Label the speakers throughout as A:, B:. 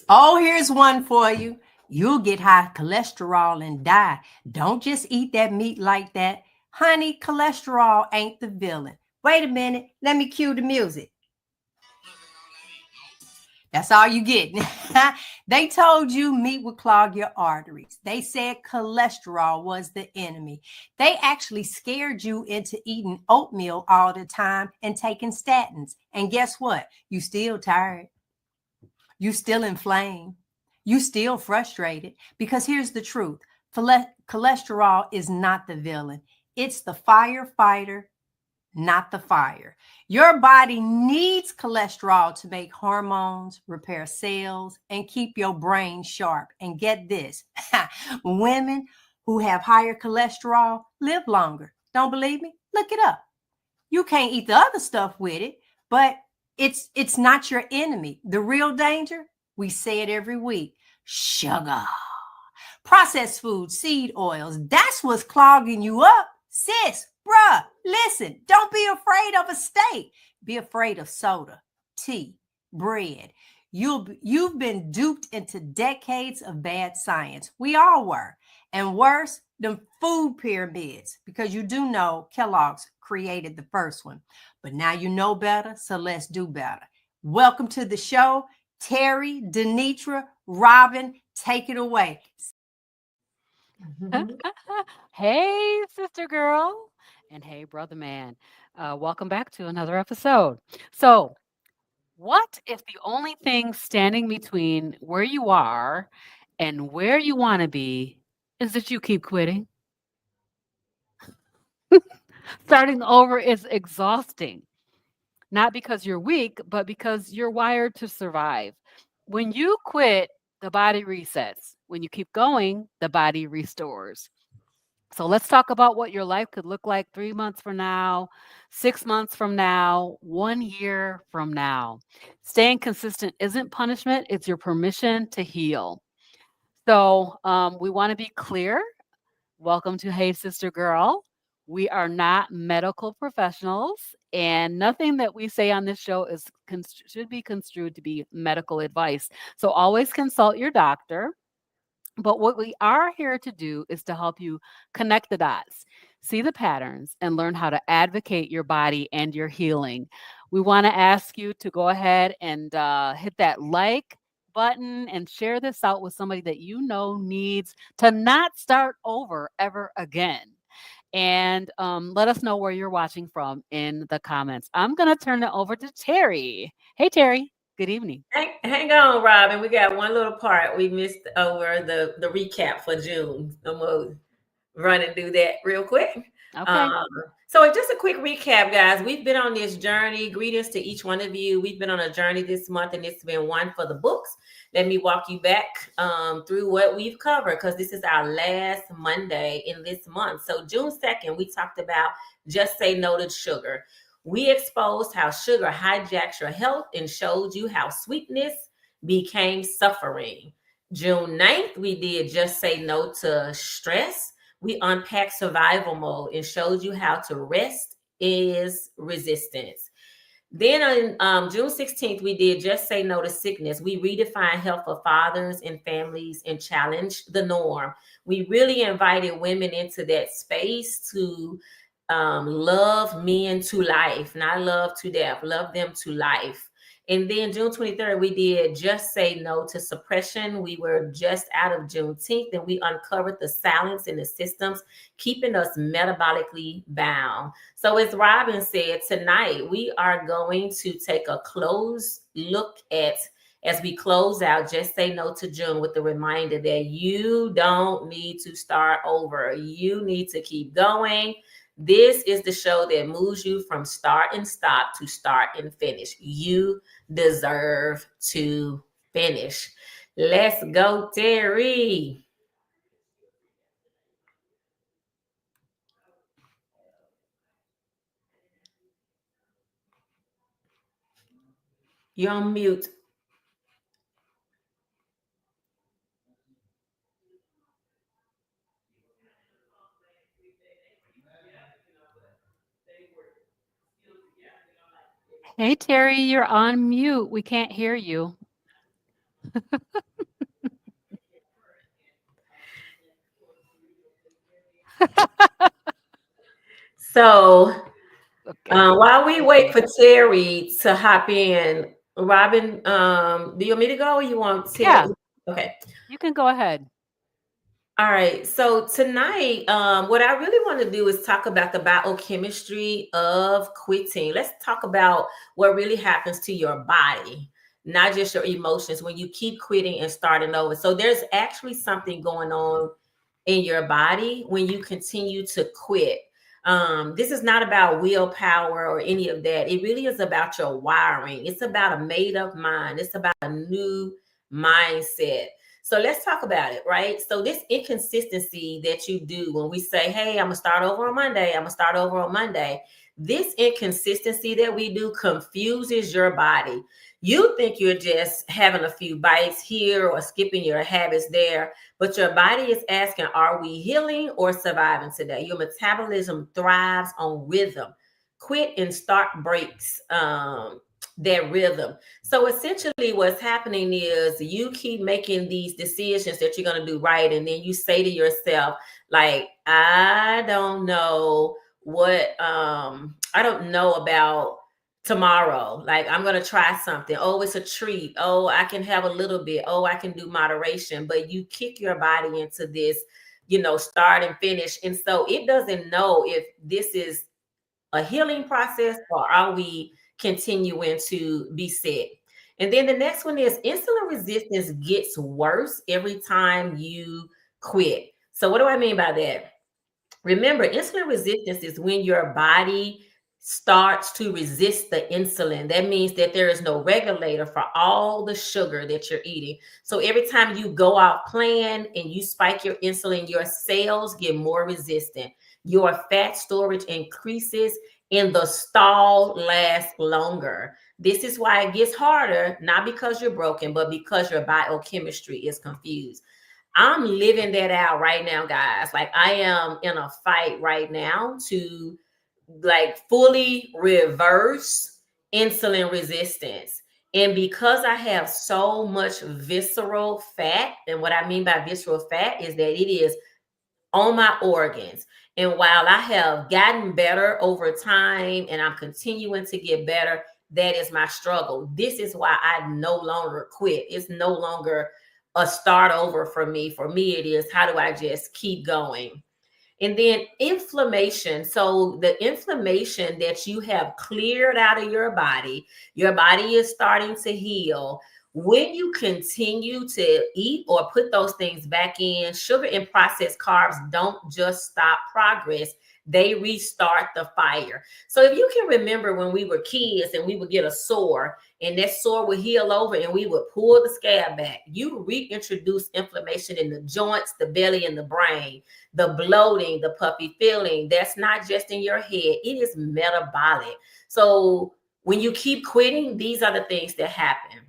A: Oh, here's one for you. You'll get high cholesterol and die. Don't just eat that meat like that. Honey, cholesterol ain't the villain. Wait a minute. Let me cue the music. That's all you get. They told you meat would clog your arteries. They said cholesterol was the enemy. They actually scared you into eating oatmeal all the time and taking statins. And guess what? You still tired. You still inflamed. You still frustrated. Because here's the truth. Cholesterol is not the villain. It's the firefighter, not the fire. Your body needs cholesterol to make hormones, repair cells, and keep your brain sharp. And get this, women who have higher cholesterol live longer. Don't believe me? Look it up. You can't eat the other stuff with it, but it's not your enemy. The real danger, we say it every week, sugar. Processed food, seed oils, that's what's clogging you up. Sis, bruh, listen, don't be afraid of a steak. Be afraid of soda, tea, bread. You've been duped into decades of bad science. We all were. And worse, the food pyramids, because you do know Kellogg's created the first one. But now you know better, so let's do better. Welcome to the show. Terry, Denitra, Robin, take it away.
B: Hey, sister girl. And hey, brother man. Welcome back to another episode. So, what if the only thing standing between where you are and where you want to be is that you keep quitting? Starting over is exhausting, not because you're weak, but because you're wired to survive. When you quit, the body resets. When you keep going, the body restores. So let's talk about what your life could look like 3 months from now, 6 months from now, 1 year from now. Staying consistent isn't punishment, it's your permission to heal. So we want to be clear. Welcome to Hey Sister Girl. We are not medical professionals, and nothing that we say on this show should be construed to be medical advice. So always consult your doctor. But what we are here to do is to help you connect the dots, see the patterns, and learn how to advocate your body and your healing. We want to ask you to go ahead and hit that like button and share this out with somebody that you know needs to not start over ever again. And let us know where you're watching from in the comments. I'm going to turn it over to Terry. Hey, Terry. Good evening.
C: Hang on, Robin. We got one little part we missed over the recap for June. I'm gonna run and do that real quick.
B: Okay.
C: Um, so just a quick recap, guys. We've been on this journey. Greetings to each one of you. We've been on a journey this month, and it's been one for the books. Let me walk you back through what we've covered because this is our last Monday in this month. So June 2nd, we talked about just say no to sugar. We exposed how sugar hijacks your health and showed you how sweetness became suffering. June 9th, we did just say no to stress. We unpacked survival mode and showed you how to rest is resistance. Then on June 16th, we did just say no to sickness. We redefined health for fathers and families and challenged the norm. We really invited women into that space to love men to life, not love to death, love them to life. And then June 23rd, we did just say no to suppression. We were just out of Juneteenth and we uncovered the silence in the systems, keeping us metabolically bound. So, as Robin said, tonight we are going to take a close look at as we close out, just say no to June with the reminder that you don't need to start over. You need to keep going. This is the show that moves you from start and stop to start and finish. You deserve to finish. Let's go, Terry. You're on mute.
B: Hey, Terry, you're on mute. We can't hear you.
C: So
B: Okay.
C: while we
B: Thank
C: wait
B: you.
C: for Terry to hop in, Robin, do you want me to go or you want Terry?
B: Yeah,
C: Okay.
B: you can go ahead.
C: All right. So tonight, what I really want to do is talk about the biochemistry of quitting. Let's talk about what really happens to your body, not just your emotions when you keep quitting and starting over. So there's actually something going on in your body when you continue to quit. This is not about willpower or any of that. It really is about your wiring. It's about a made up mind. It's about a new mindset. So let's talk about it, right? So this inconsistency that you do when we say, hey, I'm gonna start over on Monday, I'm gonna start over on Monday. This inconsistency that we do confuses your body. You think you're just having a few bites here or skipping your habits there, but your body is asking, are we healing or surviving today? Your metabolism thrives on rhythm. Quit and start breaks that rhythm. So essentially what's happening is you keep making these decisions that you're going to do right. And then you say to yourself, like, I don't know I don't know about tomorrow. Like, I'm going to try something. Oh, it's a treat. Oh, I can have a little bit. Oh, I can do moderation. But you kick your body into this, start and finish. And so it doesn't know if this is a healing process or are we continuing to be sick? And then the next one is insulin resistance gets worse every time you quit. So what do I mean by that? Remember, insulin resistance is when your body starts to resist the insulin. That means that there is no regulator for all the sugar that you're eating. So every time you go out plan and you spike your insulin, your cells get more resistant. Your fat storage increases and the stall lasts longer. This is why it gets harder, not because you're broken, but because your biochemistry is confused. I'm living that out right now, guys. Like, I am in a fight right now to like fully reverse insulin resistance. And because I have so much visceral fat, and what I mean by visceral fat is that it is on my organs. And while I have gotten better over time and I'm continuing to get better, that is my struggle. This is why I no longer quit. It's no longer a start over for me. For me, it is how do I just keep going? And then inflammation. So the inflammation that you have cleared out of your body is starting to heal. When you continue to eat or put those things back in, sugar and processed carbs don't just stop progress, they restart the fire. So if you can remember when we were kids and we would get a sore and that sore would heal over and we would pull the scab back, you reintroduce inflammation in the joints, the belly, and the brain. The bloating, the puffy feeling, that's not just in your head, it is metabolic. So when you keep quitting, these are the things that happen.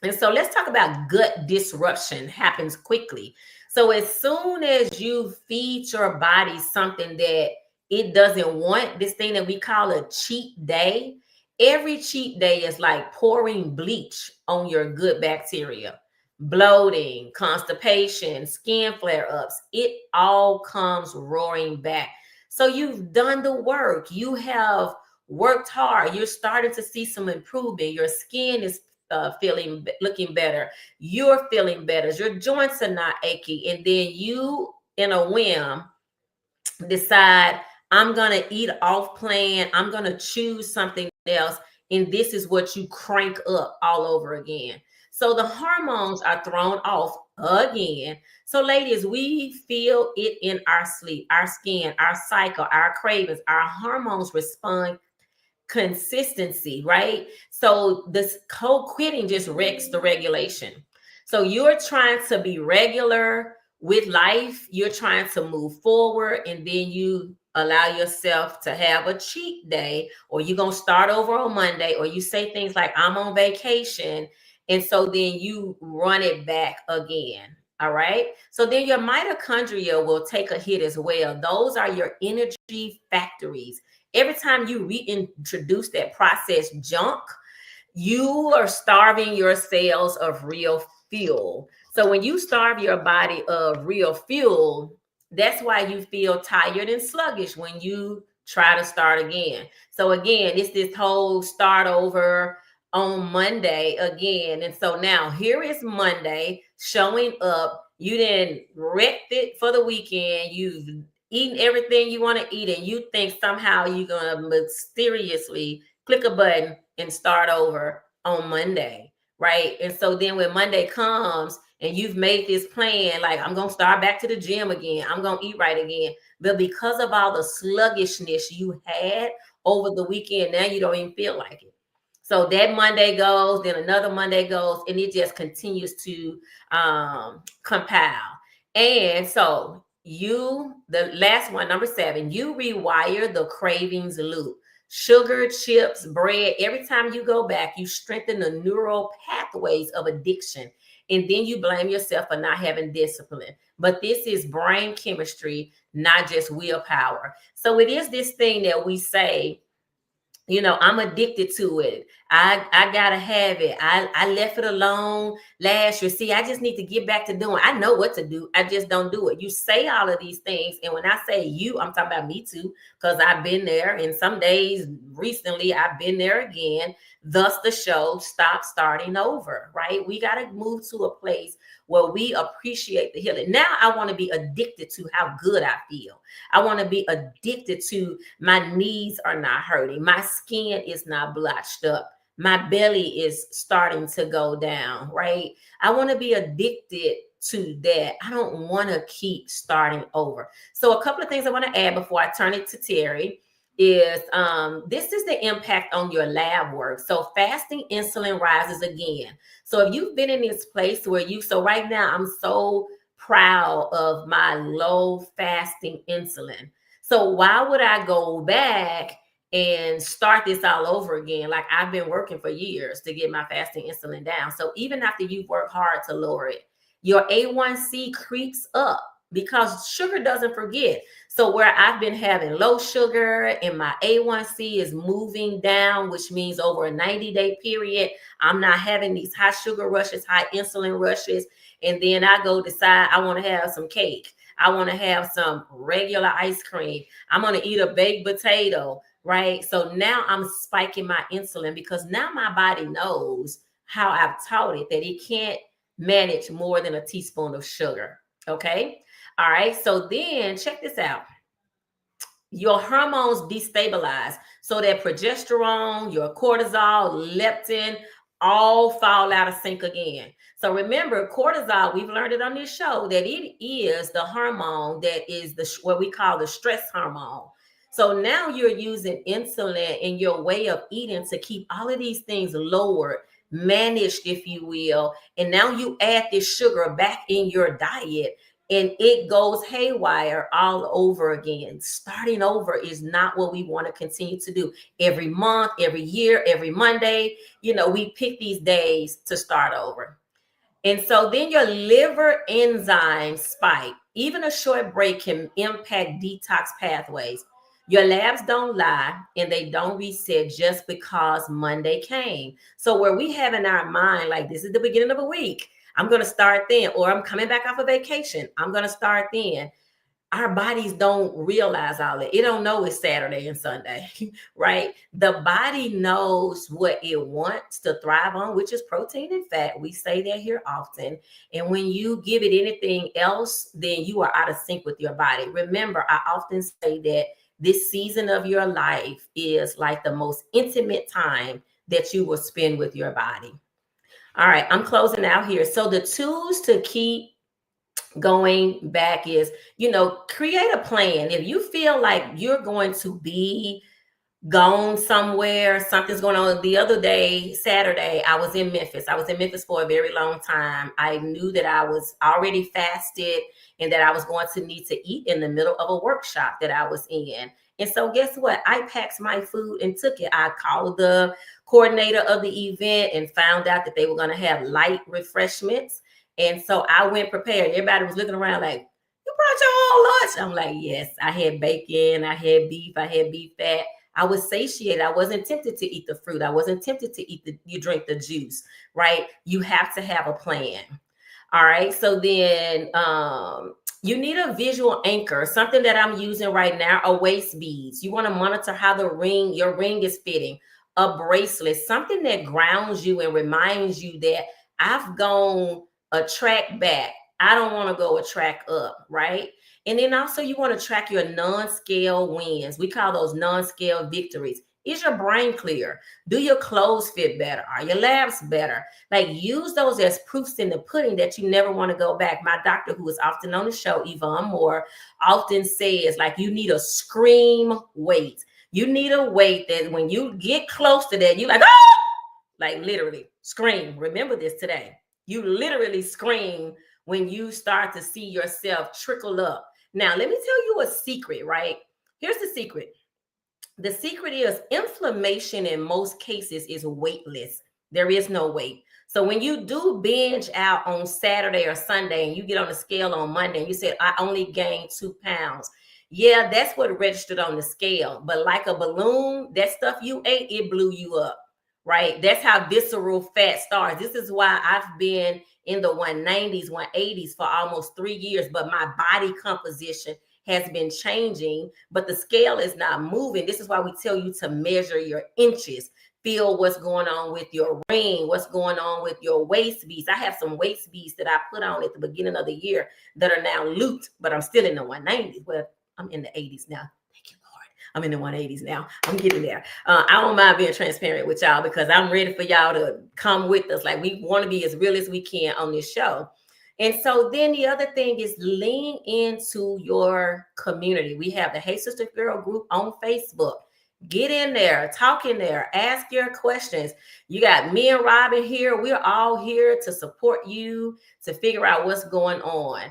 C: And so let's talk about gut disruption happens quickly. So as soon as you feed your body something that it doesn't want, this thing that we call a cheat day, every cheat day is like pouring bleach on your good bacteria. Bloating, constipation, skin flare-ups, it all comes roaring back. So you've done the work. You have worked hard. You're starting to see some improvement. Your skin is looking better. You're feeling better. Your joints are not achy. And then you, in a whim, decide, I'm going to eat off plan. I'm going to choose something else. And this is what you crank up all over again. So the hormones are thrown off again. So ladies, we feel it in our sleep, our skin, our cycle, our cravings, our hormones respond consistency, right? So this cold quitting just wrecks the regulation. So you're trying to be regular with life, you're trying to move forward, and then you allow yourself to have a cheat day, or you're going to start over on Monday, or you say things like, I'm on vacation. And so then you run it back again. All right. So then your mitochondria will take a hit as well. Those are your energy factories. Every time you reintroduce that processed junk, you are starving your cells of real fuel. So when you starve your body of real fuel, that's why you feel tired and sluggish when you try to start again. So again, it's this whole start over on Monday again. And so now here is Monday showing up. You didn't wrecked it for the weekend. You've eaten everything you want to eat, and you think somehow you're going to mysteriously click a button and start over on Monday, right? And so then when Monday comes and you've made this plan, like I'm going to start back to the gym again, I'm going to eat right again. But because of all the sluggishness you had over the weekend, now you don't even feel like it. So that Monday goes, then another Monday goes, and it just continues to compile. And so the last one, number 7, you rewire the cravings loop. Sugar, chips, bread, every time you go back, you strengthen the neural pathways of addiction. And then you blame yourself for not having discipline. But this is brain chemistry, not just willpower. So it is this thing that we say, you know, I'm addicted to it. I gotta have it. I left it alone last year. See, I just need to get back to doing. I know what to do. I just don't do it. You say all of these things, and when I say you, I'm talking about me too, because I've been there. And some days recently, I've been there again. Thus, the show stop starting over. Right? We gotta move to a place where we appreciate the healing. Now, I want to be addicted to how good I feel. I want to be addicted to my knees are not hurting. My skin is not blotched up. My belly is starting to go down, right? I want to be addicted to that. I don't want to keep starting over. So a couple of things I want to add before I turn it to Terry is this is the impact on your lab work. So fasting insulin rises again. So if you've been in this place where so right now I'm so proud of my low fasting insulin. So why would I go back and start this all over again? Like I've been working for years to get my fasting insulin down. So even after you've worked hard to lower it, your A1C creeps up because sugar doesn't forget. So where I've been having low sugar and my A1C is moving down, which means over a 90-day period, I'm not having these high sugar rushes, high insulin rushes. And then I go decide I want to have some cake. I want to have some regular ice cream. I'm going to eat a baked potato, right? So now I'm spiking my insulin because now my body knows how I've taught it that it can't manage more than a teaspoon of sugar. Okay. All right. So then check this out. Your hormones destabilize so that progesterone, your cortisol, leptin, all fall out of sync again. So remember, cortisol, we've learned it on this show that it is the hormone that is what we call the stress hormone. So now you're using insulin in your way of eating to keep all of these things lowered, managed, if you will. And now you add this sugar back in your diet and it goes haywire all over again. Starting over is not what we want to continue to do. Every month, every year, every Monday, we pick these days to start over. And so then your liver enzymes spike. Even a short break can impact detox pathways. Your labs don't lie and they don't reset just because Monday came. So where we have in our mind, like this is the beginning of a week, I'm going to start then, or I'm coming back off of vacation, I'm going to start then. Our bodies don't realize all that. It don't know it's Saturday and Sunday, right? The body knows what it wants to thrive on, which is protein and fat. We say that here often. And when you give it anything else, then you are out of sync with your body. Remember, I often say that this season of your life is like the most intimate time that you will spend with your body. All right, I'm closing out here. So the tools to keep going back is, create a plan. If you feel like you're going to be gone somewhere, something's going on. The other day, Saturday, I was in Memphis. I was in Memphis for a very long time. I knew that I was already fasted and that I was going to need to eat in the middle of a workshop that I was in. And so guess what? I packed my food and took it. I called the coordinator of the event and found out that they were going to have light refreshments. And so I went prepared. Everybody was looking around like, you brought your own lunch? I'm like, yes, I had bacon, I had beef fat. I was satiated. I wasn't tempted to eat the fruit. I wasn't tempted to you drink the juice, right? You have to have a plan. All right. So then you need a visual anchor, something that I'm using right now, a waist beads. You want to monitor how your ring is fitting, a bracelet, something that grounds you and reminds you that I've gone a track back. I don't want to go a track up, right? And then also you want to track your non-scale wins. We call those non-scale victories. Is your brain clear? Do your clothes fit better? Are your labs better? Like, use those as proofs in the pudding that you never want to go back. My doctor, who is often on the show, Yvonne Moore, often says, like, you need a scream weight. You need a weight that when you get close to that, you like, ah! Like literally scream. Remember this today. You literally scream when you start to see yourself trickle up. Now, let me tell you a secret, right? Here's the secret. The secret is inflammation in most cases is weightless. There is no weight. So when you do binge out on Saturday or Sunday and you get on the scale on Monday and you say, I only gained 2 pounds. Yeah, that's what registered on the scale. But like a balloon, that stuff you ate, it blew you up, right? That's how visceral fat starts. This is why I've been in the 190s, 180s for almost 3 years, but my body composition has been changing, but the scale is not moving. This is why we tell you to measure your inches, feel what's going on with your ring, what's going on with your waist beads. I have some waist beads that I put on at the beginning of the year that are now looped, but I'm still in the 190s. Well, I'm in the 80s now. Thank you, Lord. I'm in the 180s now. I'm getting there. I don't mind being transparent with y'all because I'm ready for y'all to come with us. Like, we want to be as real as we can on this show. And so then the other thing is lean into your community. We have the Hey Sister Girl group on Facebook. Get in there, talk in there, ask your questions. You got me and Robin here. We're all here to support you, to figure out what's going on.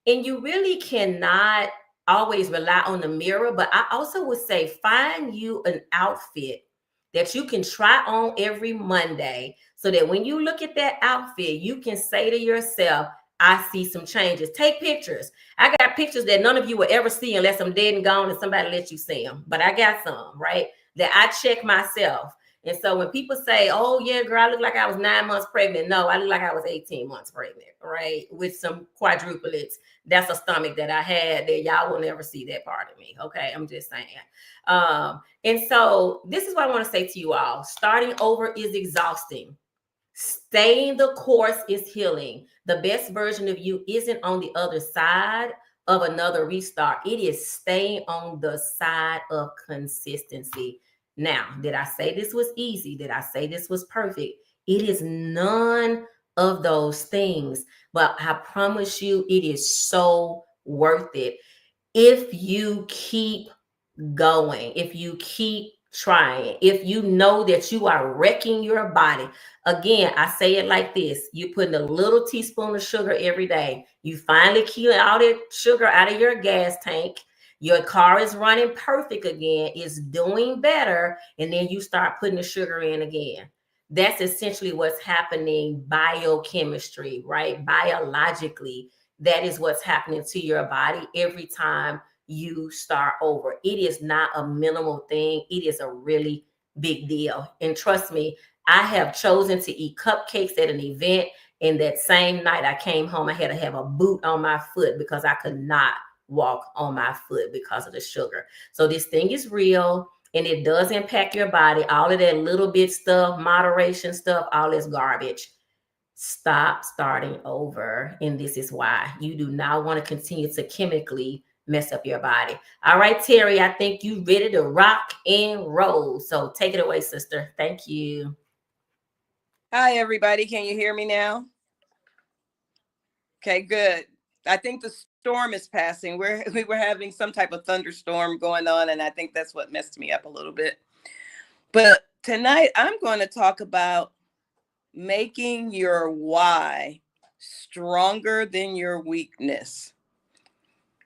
C: And you really cannot always rely on the mirror, but I also would say find you an outfit that you can try on every Monday so that when you look at that outfit, you can say to yourself, I see some changes. Take pictures. I got pictures that none of you will ever see unless I'm dead and gone and somebody lets you see them. But I got some, right, that I check myself. And so when people say, oh, yeah, girl, I look like I was 9 months pregnant. No, I look like I was 18 months pregnant, right, with some quadruplets. That's a stomach that I had that y'all will never see that part of me, okay? I'm just saying. And so this is what I want to say to you all. Starting over is exhausting. Staying the course is healing. The best version of you isn't on the other side of another restart. It is staying on the side of consistency. Now, did I say this was easy? Did I say this was perfect? It is none of those things, but I promise you it is so worth it. If you keep going, if you keep trying, if you know that you are wrecking your body. Again, I say it like this. You're putting a little teaspoon of sugar every day. You finally kill all that sugar out of your gas tank. Your car is running perfect again. It's doing better. And then you start putting the sugar in again. That's essentially what's happening biochemistry, right? Biologically, that is what's happening to your body every time you start over. It is not a minimal thing. It is a really big deal. And trust me, I have chosen to eat cupcakes at an event. And that same night I came home, I had to have a boot on my foot because I could not walk on my foot because of the sugar. So this thing is real and it does impact your body. All of that little bit stuff, moderation stuff, all this garbage. Stop starting over. And this is why you do not want to continue to chemically mess up your body. All right, Terry, I think you ready to rock and roll. So take it away, sister. Thank you.
D: Hi, everybody. Can you hear me now? Okay, good. I think the storm is passing. We were having some type of thunderstorm going on, and I think that's what messed me up a little bit. But tonight, I'm going to talk about making your why stronger than your weakness.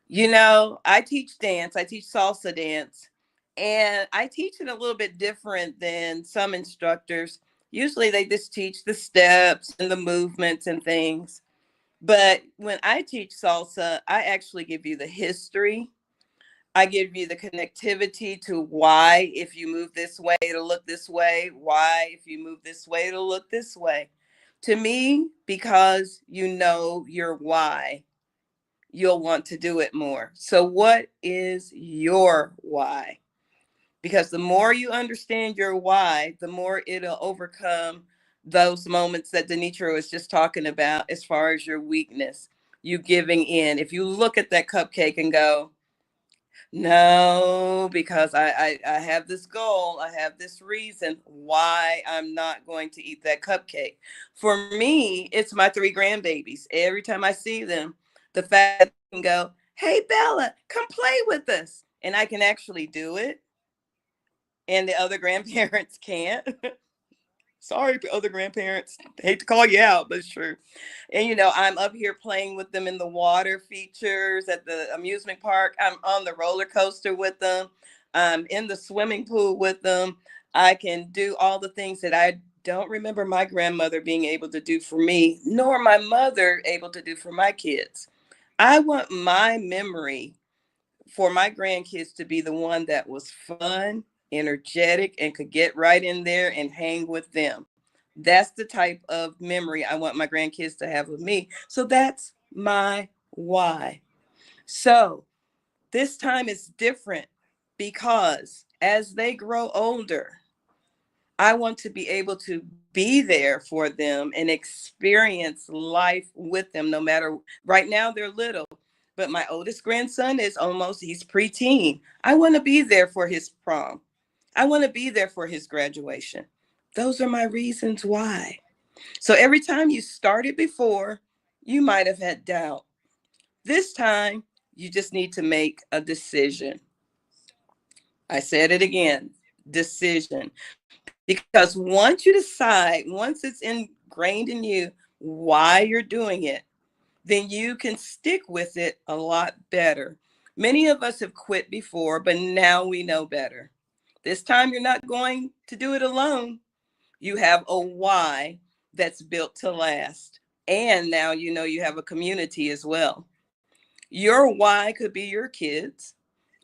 D: You know, I teach dance. I teach salsa dance, and I teach it a little bit different than some instructors. Usually they just teach the steps and the movements and things. But when I teach salsa, I actually give you the history I give you the connectivity to why, if you move this way, it'll look this way. Why, if you move this way, it'll look this way. To me, because you know your why, you'll want to do it more. So, what is your why? Because the more you understand your why, the more it'll overcome those moments that Denitra was just talking about as far as your weakness, you giving in. If you look at that cupcake and go, no, because I have this goal, I have this reason why I'm not going to eat that cupcake. For me, it's my 3 grandbabies. Every time I see them, the fact that I can go, hey, Bella, come play with us. And I can actually do it. And the other grandparents can't. Sorry, other grandparents. Hate to call you out, but it's true. And, you know, I'm up here playing with them in the water features at the amusement park. I'm on the roller coaster with them. I'm in the swimming pool with them. I can do all the things that I don't remember my grandmother being able to do for me, nor my mother able to do for my kids. I want my memory for my grandkids to be the one that was fun, energetic, and could get right in there and hang with them. That's the type of memory I want my grandkids to have with me. So that's my why. So this time is different because as they grow older, I want to be able to be there for them and experience life with them no matter. Right now they're little, but my oldest grandson is he's preteen. I want to be there for his prom. I want to be there for his graduation. Those are my reasons why. So every time you started before, you might have had doubt. This time, you just need to make a decision. I said it again, decision. Because once you decide, once it's ingrained in you why you're doing it, then you can stick with it a lot better. Many of us have quit before, but now we know better. This time you're not going to do it alone. You have a why that's built to last. And now you know you have a community as well. Your why could be your kids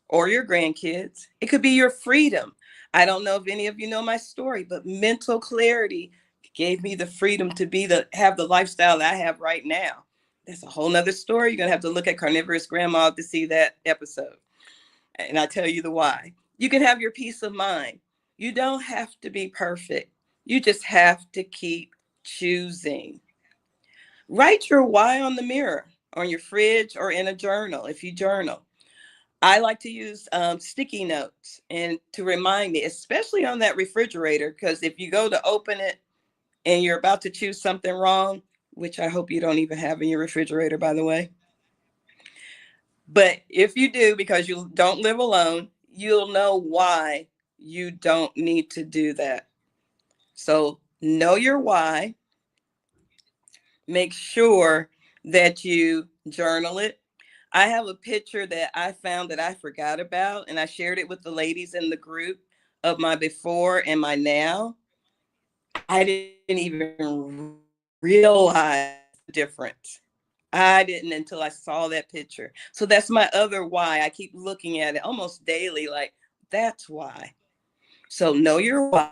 D: or your grandkids. It could be your freedom. I don't know if any of you know my story, but mental clarity gave me the freedom to have the lifestyle that I have right now. That's a whole nother story. You're going to have to look at CarnivorousGrama to see that episode. And I tell you the why. You can have your peace of mind. You don't have to be perfect. You just have to keep choosing. Write your why on the mirror, on your fridge, or in a journal if you journal. I like to use sticky notes and to remind me, especially on that refrigerator, because if you go to open it and you're about to choose something wrong, which I hope you don't even have in your refrigerator, by the way. But if you do, because you don't live alone, you'll know why you don't need to do that. So know your why. Make sure that you journal it. I have a picture that I found that I forgot about, and I shared it with the ladies in the group of my before and my now. I didn't even realize the difference. I didn't until I saw that picture. So that's my other why. I keep looking at it almost daily, like, that's why. So know your why,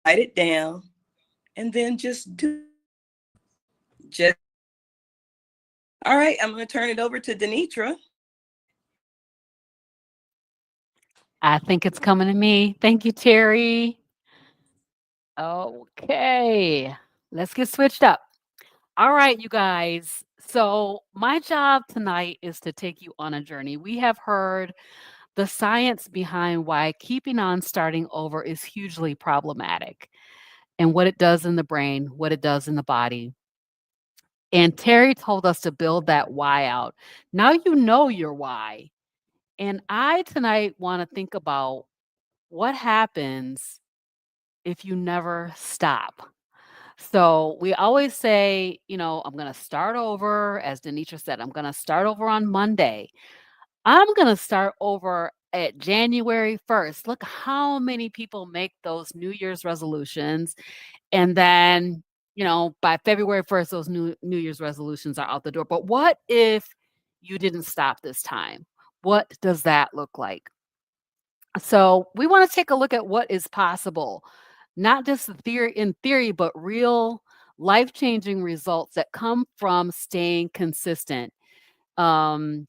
D: write it down, and then just do it. Just all right, I'm going to turn it over to Denitra.
B: I think it's coming to me. Thank you, Terry. Okay, let's get switched up. All right, you guys. So, my job tonight is to take you on a journey. We have heard the science behind why keeping on starting over is hugely problematic and what it does in the brain, what it does in the body. And Terry told us to build that why out. Now you know your why. And I tonight want to think about what happens if you never stop. So we always say, I'm going to start over. As Denitra said, I'm going to start over on Monday. I'm going to start over at January 1st. Look how many people make those New Year's resolutions. And then, by February 1st, those New Year's resolutions are out the door. But what if you didn't stop this time? What does that look like? So we want to take a look at what is possible, not just in theory, but real life-changing results that come from staying consistent. Um,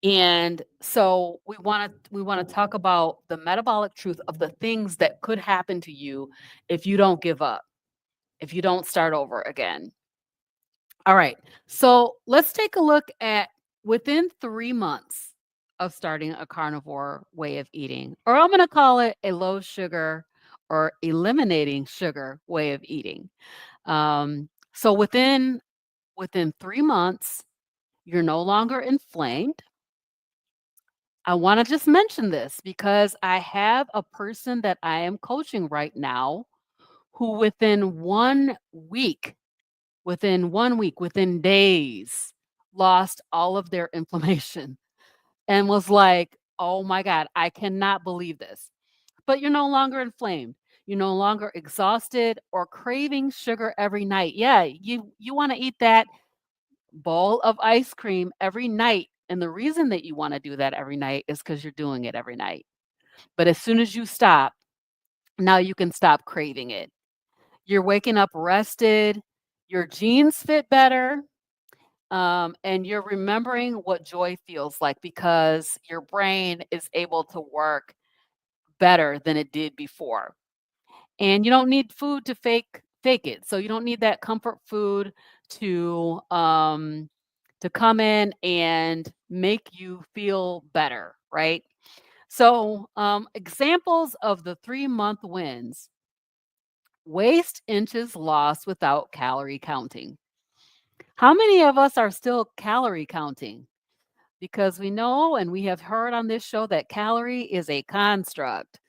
B: and so we want to talk about the metabolic truth of the things that could happen to you if you don't give up, if you don't start over again. All right. So let's take a look at within 3 months of starting a carnivore way of eating, or I'm going to call it a low sugar or eliminating sugar way of eating. So within 3 months, you're no longer inflamed. I want to just mention this because I have a person that I am coaching right now who within days, lost all of their inflammation and was like, oh my God, I cannot believe this. But you're no longer inflamed. You're no longer exhausted or craving sugar every night. Yeah, you want to eat that bowl of ice cream every night. And the reason that you want to do that every night is because you're doing it every night. But as soon as you stop, now you can stop craving it. You're waking up rested, your jeans fit better, and you're remembering what joy feels like because your brain is able to work better than it did before. And you don't need food to fake it. So you don't need that comfort food to come in and make you feel better, right? So examples of the 3-month wins: waist inches lost without calorie counting. How many of us are still calorie counting? Because we know and we have heard on this show that calorie is a construct.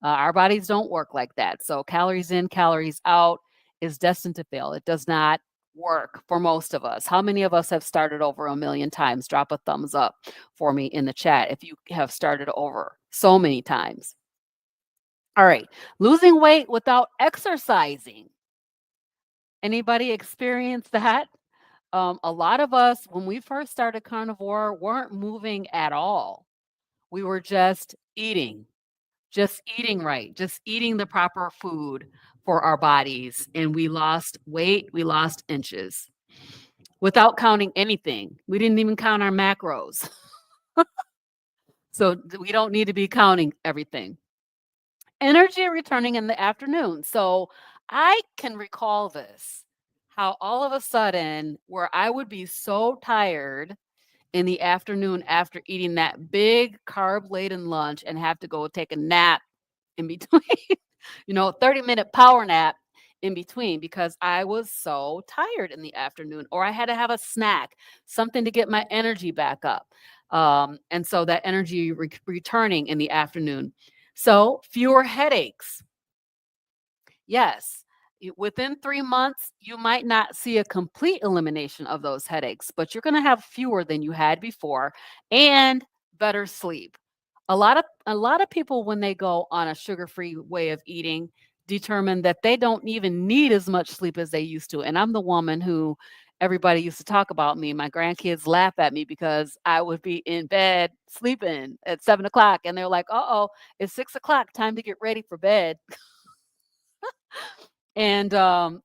B: Our bodies don't work like that. So calories in, calories out is destined to fail. It does not work for most of us. How many of us have started over a million times? Drop a thumbs up for me in the chat if you have started over so many times. All right, losing weight without exercising. Anybody experience that? A lot of us, when we first started carnivore, weren't moving at all. We were just eating right, just eating the proper food for our bodies. And we lost weight, we lost inches without counting anything. We didn't even count our macros. So we don't need to be counting everything. Energy returning in the afternoon. So I can recall this, how all of a sudden, where I would be so tired in the afternoon after eating that big carb laden lunch and have to go take a nap in between, 30-minute power nap in between because I was so tired in the afternoon, or I had to have a snack, something to get my energy back up. And so that energy returning in the afternoon. So fewer headaches. Yes, within 3 months, you might not see a complete elimination of those headaches, but you're going to have fewer than you had before and better sleep. A lot of people, when they go on a sugar-free way of eating, determine that they don't even need as much sleep as they used to. And I'm the woman who everybody used to talk about me. My grandkids laugh at me because I would be in bed sleeping at 7 o'clock, and they're like, "Uh-oh, it's 6 o'clock, time to get ready for bed." And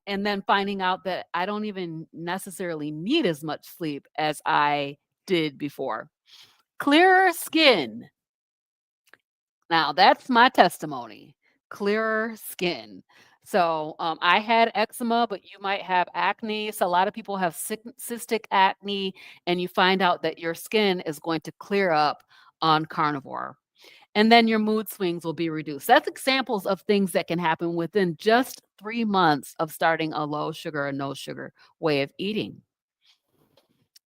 B: then finding out that I don't even necessarily need as much sleep as I did before. Clearer skin. Now, that's my testimony. Clearer skin. So I had eczema, but you might have acne. So a lot of people have cystic acne, and you find out that your skin is going to clear up on carnivore. And then your mood swings will be reduced. That's examples of things that can happen within just 3 months of starting a low sugar or no sugar way of eating.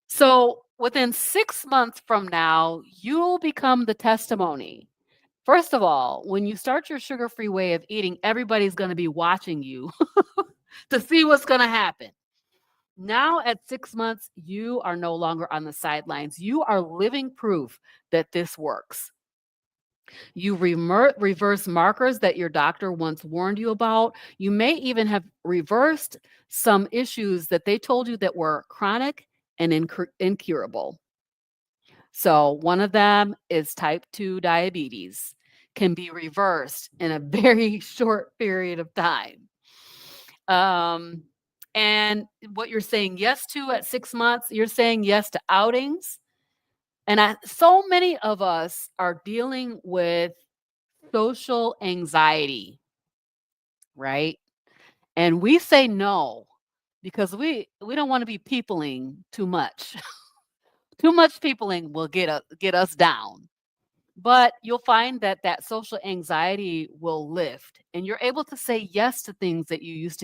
B: So within 6 months from now, you'll become the testimony. First of all, when you start your sugar-free way of eating, everybody's going to be watching you to see what's going to happen. Now at 6 months, you are no longer on the sidelines. You are living proof that this works. You reverse markers that your doctor once warned you about. You may even have reversed some issues that they told you that were chronic and incurable. So one of them is type 2 diabetes, can be reversed in a very short period of time. And what you're saying yes to at 6 months, you're saying yes to outings. And so many of us are dealing with social anxiety, right? And we say no because we don't want to be peopling too much. Too much peopling will get us down. But you'll find that that social anxiety will lift, and you're able to say yes to things that you used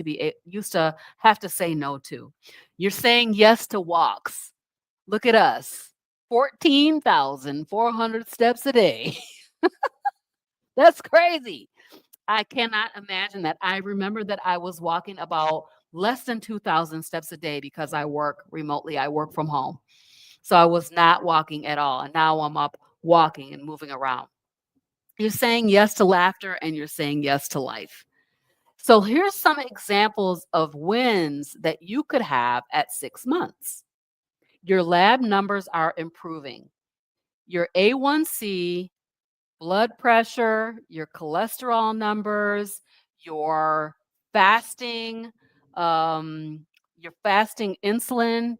B: to have to say no to. You're saying yes to walks. Look at us, 14,400 steps a day. That's crazy. I cannot imagine that. I remember that I was walking about less than 2,000 steps a day because I work remotely. I work from home. So I was not walking at all. And now I'm up walking and moving around. You're saying yes to laughter and you're saying yes to life. So here's some examples of wins that you could have at 6 months. Your lab numbers are improving. Your A1C, blood pressure, your cholesterol numbers, your fasting, your fasting insulin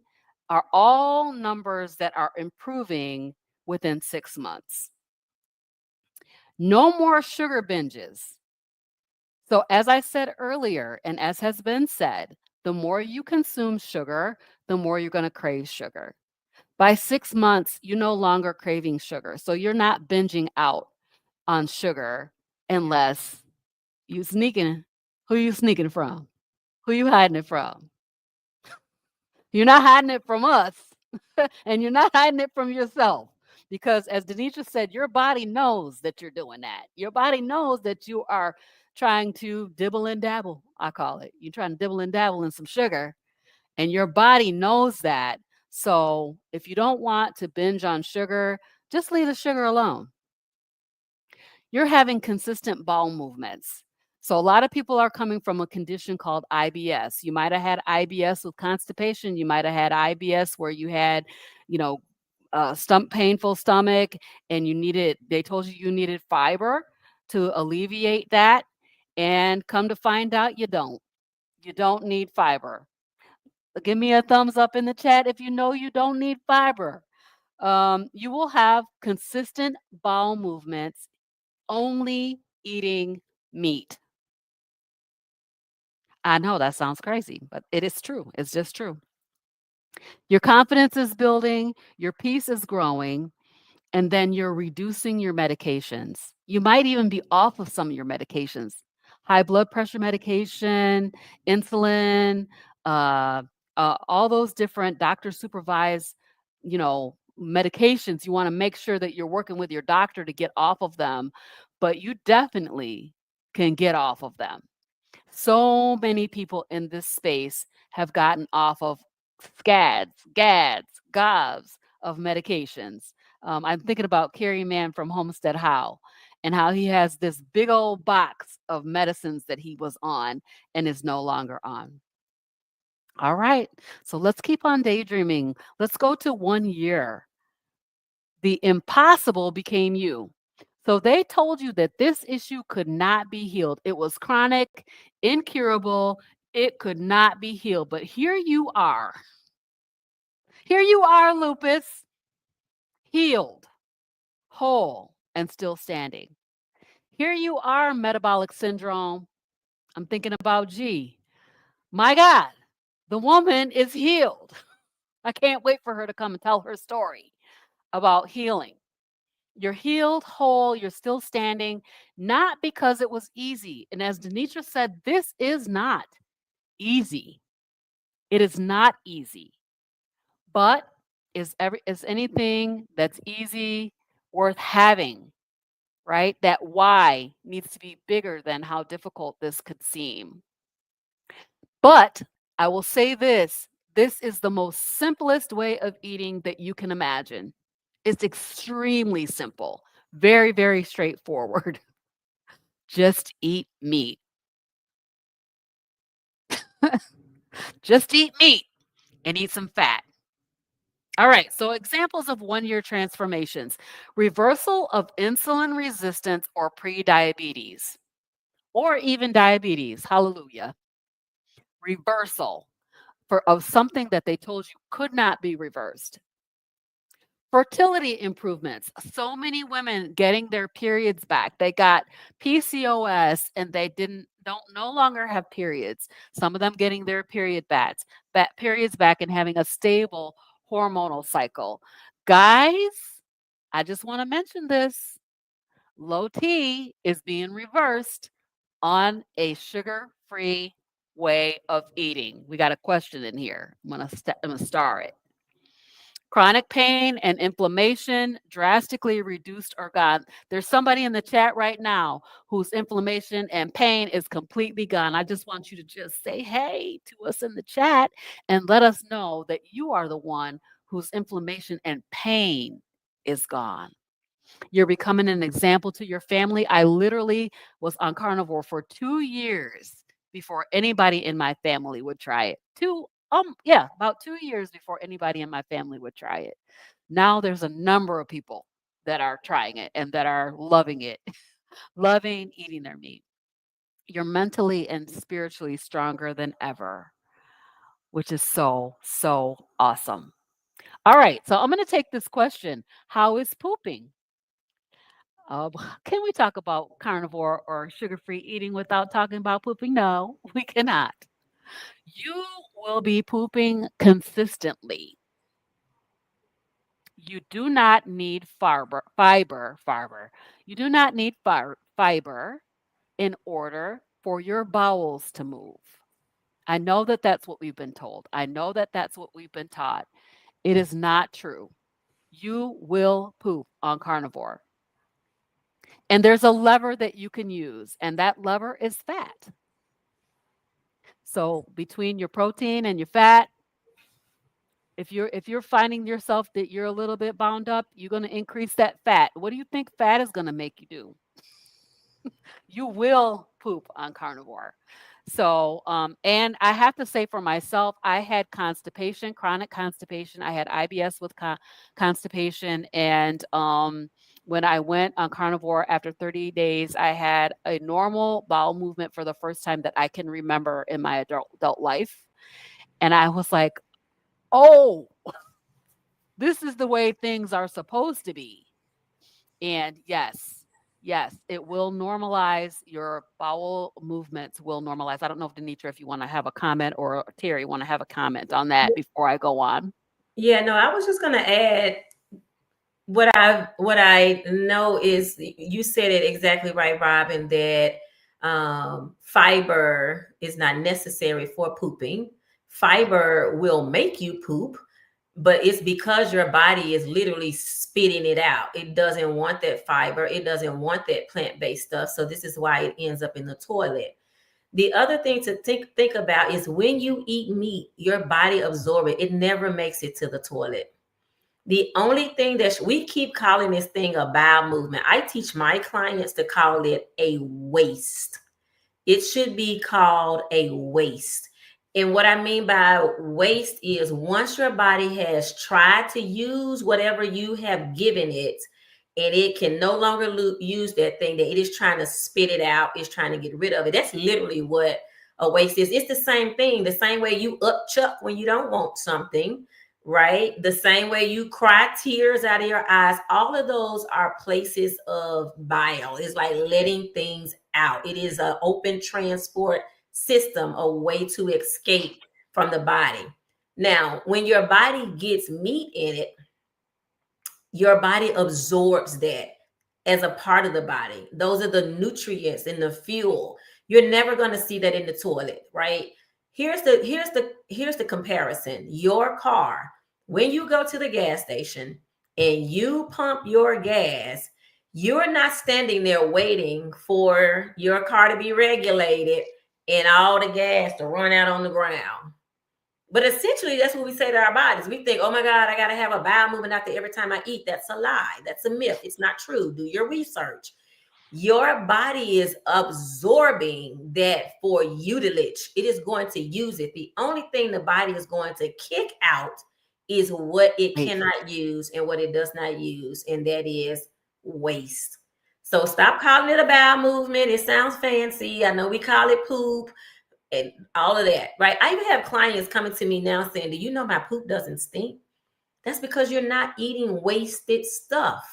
B: are all numbers that are improving within 6 months. No more sugar binges. So, as I said earlier, and as has been said, the more you consume sugar, the more you're going to crave sugar. By 6 months, you're no longer craving sugar. So, you're not binging out on sugar unless you sneaking. Who you sneaking from? Who you hiding it from? You're not hiding it from us, and you're not hiding it from yourself. Because as Denisha said, your body knows that you're doing that. Your body knows that you are trying to dibble and dabble, I call it. You're trying to dibble and dabble in some sugar, and your body knows that. So if you don't want to binge on sugar, just leave the sugar alone. You're having consistent bowel movements. So a lot of people are coming from a condition called IBS. You might have had IBS with constipation. You might have had IBS where you had, you know, painful stomach, and they told you needed fiber to alleviate that. And come to find out, you don't. You don't need fiber. Give me a thumbs up in the chat if you know you don't need fiber. You will have consistent bowel movements only eating meat. I know that sounds crazy, but it is true. It's just true. Your confidence is building, your peace is growing, and then you're reducing your medications. You might even be off of some of your medications. High blood pressure medication, insulin, all those different doctor supervised, medications. You want to make sure that you're working with your doctor to get off of them, but you definitely can get off of them. So many people in this space have gotten off of scads, gads, gobs of medications. I'm thinking about Carrie Mann from Homestead How, and how he has this big old box of medicines that he was on and is no longer on. All right, so let's keep on daydreaming. Let's go to 1 year. The impossible became you. So they told you that this issue could not be healed. It was chronic, incurable, it could not be healed. But here you are. Here you are, lupus, healed, whole, and still standing. Here you are, metabolic syndrome. I'm thinking about G. My God, the woman is healed. I can't wait for her to come and tell her story about healing. You're healed, whole, you're still standing, not because it was easy. And as Denisha said, this is not easy. It is not easy. But is anything that's easy worth having, right? That why needs to be bigger than how difficult this could seem. But I will say this is the most simplest way of eating that you can imagine. It's extremely simple, very, very straightforward. Just eat meat. Just eat meat and eat some fat. All right, so examples of one-year transformations. Reversal of insulin resistance or pre-diabetes, or even diabetes. Hallelujah. Reversal of something that they told you could not be reversed. Fertility improvements. So many women getting their periods back. They got PCOS and they don't no longer have periods. Some of them getting their periods back and having a stable hormonal cycle. Guys, I just want to mention this. Low T is being reversed on a sugar-free way of eating. We got a question in here. I'm gonna star it. Chronic pain and inflammation drastically reduced or gone. There's somebody in the chat right now whose inflammation and pain is completely gone. I just want you to just say hey to us in the chat and let us know that you are the one whose inflammation and pain is gone. You're becoming an example to your family. I literally was on carnivore for 2 years before anybody in my family would try it. About 2 years before anybody in my family would try it. Now there's a number of people that are trying it and that are loving it, loving eating their meat. You're mentally and spiritually stronger than ever, which is so, so awesome. All right, so I'm going to take this question. How is pooping? Can we talk about carnivore or sugar-free eating without talking about pooping? No, we cannot. You will be pooping consistently. You do not need fiber. You do not need fiber in order for your bowels to move. I know that that's what we've been told. I know that that's what we've been taught. It is not true. You will poop on carnivore. And there's a lever that you can use, and that lever is fat. So between your protein and your fat, if you're finding yourself that you're a little bit bound up, you're going to increase that fat. What do you think fat is going to make you do? You will poop on carnivore. So, and I have to say for myself, I had constipation, chronic constipation. I had IBS with constipation. And when I went on carnivore after 30 days, I had a normal bowel movement for the first time that I can remember in my adult life. And I was like, oh, this is the way things are supposed to be. And yes, it will normalize. Your bowel movements will normalize. I don't know if Denitra, if you want to have a comment, or Terry want to have a comment on that before I go on.
C: Yeah, no, I was just going to add what I know is you said it exactly right, Robin, that fiber is not necessary for pooping. Fiber will make you poop, but it's because your body is literally spitting it out. It doesn't want that fiber. It doesn't want that plant-based stuff. So this is why it ends up in the toilet. The other thing to think about is when you eat meat, your body absorbs it. It never makes it to the toilet. The only thing that we keep calling this thing a bowel movement. I teach my clients to call it a waste. It should be called a waste. And what I mean by waste is once your body has tried to use whatever you have given it, and it can no longer use that thing, that it is trying to spit it out, it's trying to get rid of it. That's literally what a waste is. It's the same thing. The same way you upchuck when you don't want something, right? The same way you cry tears out of your eyes. All of those are places of bile. It's like letting things out. It is an open transport system, a way to escape from the body. Now, when your body gets meat in it, your body absorbs that as a part of the body. Those are the nutrients and the fuel. You're never going to see that in the toilet, right? Here's the comparison. Your car, when you go to the gas station and you pump your gas, you're not standing there waiting for your car to be regulated and all the gas to run out on the ground. But essentially, that's what we say to our bodies. We think, oh my God, I got to have a bowel movement out there every time I eat. That's a lie. That's a myth. It's not true. Do your research. Your body is absorbing that for utilage. It is going to use it. The only thing the body is going to kick out is what it
B: Right.
C: cannot use and what it does not use, and that is waste. So stop calling it a bowel movement. It sounds fancy. I know we call it poop and all of that, right? I even have clients coming to me now saying, do you know my poop doesn't stink? That's because you're not eating wasted stuff.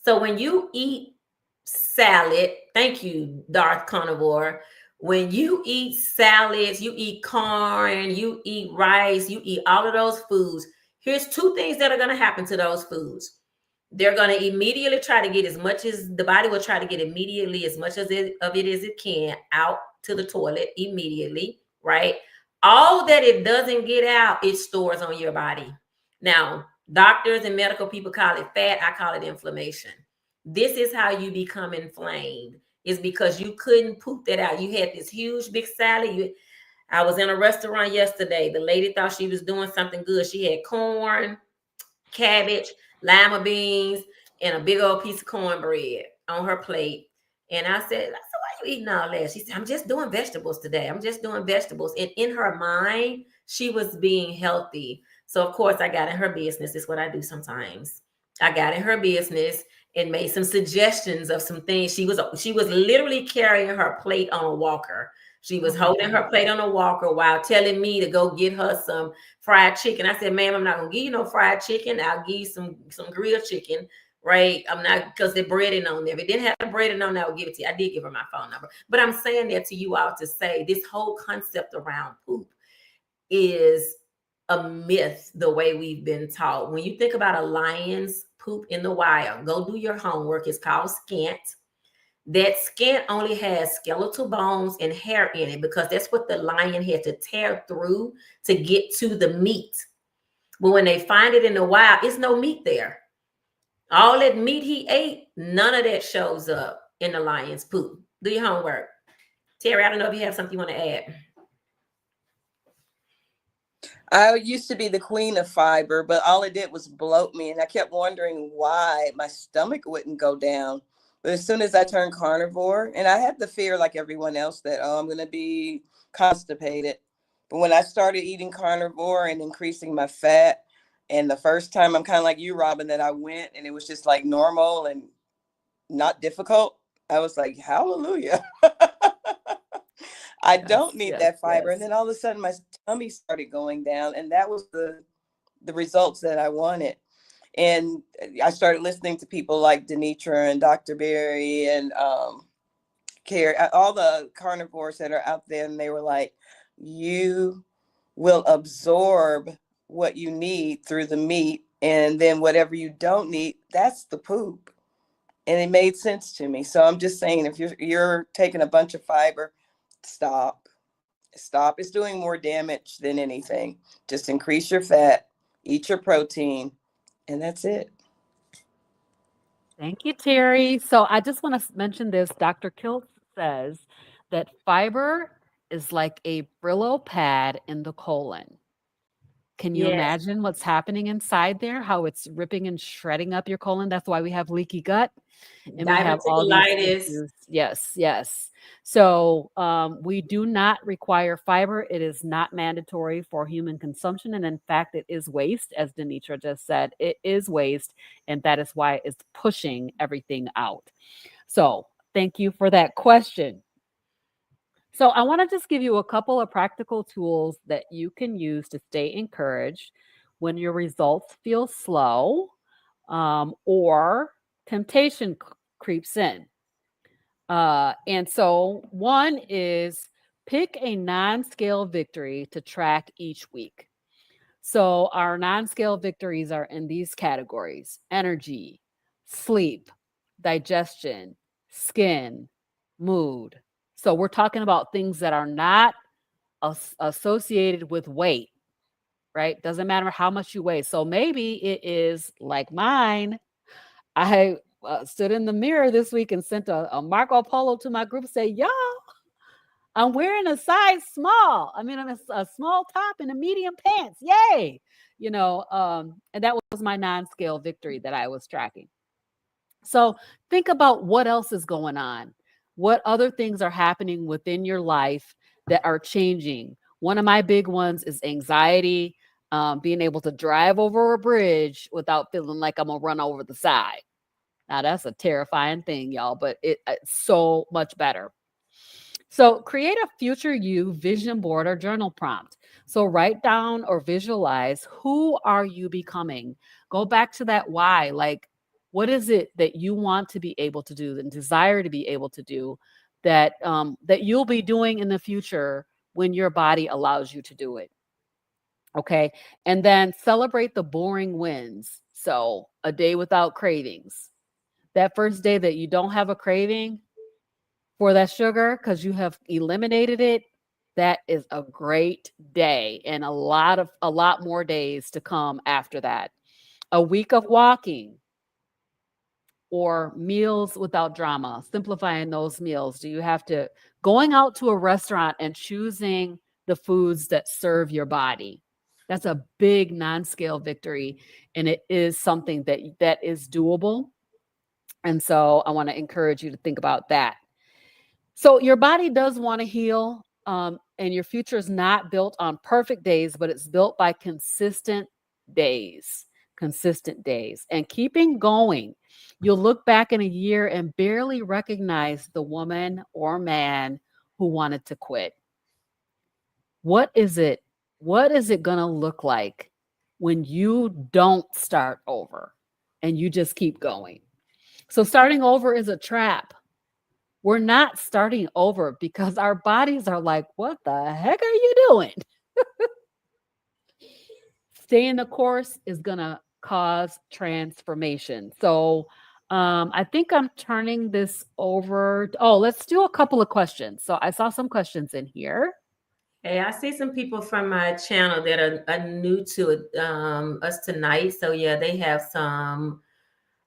C: So when you eat salad, thank you, Darth Carnivore. When you eat salads, you eat corn, you eat rice, you eat all of those foods. Here's two things that are going to happen to those foods. They're going to immediately try to get as much as the body will try to get immediately as much of it as it can out to the toilet immediately, right? All that it doesn't get out, it stores on your body. Now, doctors and medical people call it fat. I call it inflammation. This is how you become inflamed. Is because you couldn't poop that out. You had this huge big salad. I was in a restaurant yesterday. The lady thought she was doing something good. She had corn, cabbage, lima beans, and a big old piece of cornbread on her plate. And I said, why are you eating all that? She said, I'm just doing vegetables today. I'm just doing vegetables. And in her mind, she was being healthy. So, of course, I got in her business. It's what I do sometimes. I got in her business and made some suggestions of some things. She was literally carrying her plate on a walker. She was holding her plate on a walker while telling me to go get her some fried chicken. I said, ma'am, I'm not going to give you no fried chicken. I'll give you some grilled chicken, right? I'm not, because they're breading on there. If it didn't have the breading on there, I would give it to you. I did give her my phone number. But I'm saying that to you all to say this whole concept around poop is a myth the way we've been taught. When you think about a lion's poop in the wild, go do your homework. It's called scant. That skin only has skeletal bones and hair in it because that's what the lion had to tear through to get to the meat. But when they find it in the wild, it's no meat there. All that meat he ate, none of that shows up in the lion's poop. Do your homework. Terry, I don't know if you have something you want to add.
D: I used to be the queen of fiber, but all it did was bloat me. And I kept wondering why my stomach wouldn't go down. But as soon as I turned carnivore, and I had the fear like everyone else that, I'm going to be constipated. But when I started eating carnivore and increasing my fat, and the first time I'm kind of like you, Robin, that I went and it was just like normal and not difficult, I was like, hallelujah. I don't need that fiber. And then all of a sudden my tummy started going down, and that was the results that I wanted. And I started listening to people like Denitra and Dr. Berry and Carrie, all the carnivores that are out there. And they were like, you will absorb what you need through the meat. And then whatever you don't need, that's the poop. And it made sense to me. So I'm just saying, if you're taking a bunch of fiber, stop. It's doing more damage than anything. Just increase your fat, eat your protein, and that's it.
B: Thank you, Terry. So I just want to mention this. Dr. Kilt says that fiber is like a Brillo pad in the colon. Can you imagine what's happening inside there? How it's ripping and shredding up your colon? That's why we have leaky gut. And we have all these issues. Yes. So we do not require fiber. It is not mandatory for human consumption. And in fact, it is waste, as Denitra just said. It is waste. And that is why it's pushing everything out. So thank you for that question. So I want to just give you a couple of practical tools that you can use to stay encouraged when your results feel slow or temptation creeps in. And so one is pick a non-scale victory to track each week. So our non-scale victories are in these categories: energy, sleep, digestion, skin, mood. So we're talking about things that are not associated with weight, right? Doesn't matter how much you weigh. So maybe it is like mine. I stood in the mirror this week and sent a Marco Polo to my group, say, y'all, I'm wearing a size small. I mean, I'm a small top and a medium pants. Yay. And that was my non-scale victory that I was tracking. So think about what else is going on. What other things are happening within your life that are changing? One of my big ones is anxiety. being able to drive over a bridge without feeling like I'm gonna run over the side. Now that's a terrifying thing, y'all, but it's so much better. So create a future you vision board or journal prompt. So write down or visualize, who are you becoming? Go back to that why. Like, what is it that you want to be able to do and desire to be able to do that that you'll be doing in the future when your body allows you to do it? Okay. And then celebrate the boring wins. So a day without cravings. That first day that you don't have a craving for that sugar because you have eliminated it, that is a great day, and a lot more days to come after that. A week of walking or meals without drama, simplifying those meals. Do you have to going out to a restaurant and choosing the foods that serve your body? That's a big non-scale victory, and it is something that is doable. And so I want to encourage you to think about that. So your body does want to heal, and your future is not built on perfect days, but it's built by consistent days, and keeping going. You'll look back in a year and barely recognize the woman or man who wanted to quit. What is it? What is it going to look like when you don't start over and you just keep going? So starting over is a trap. We're not starting over because our bodies are like, what the heck are you doing? Staying the course is going to cause transformation. So I think I'm turning this over. Let's do a couple of questions. So I saw some questions in here.
C: Hey, I see some people from my channel that are new to us tonight. So yeah, they have some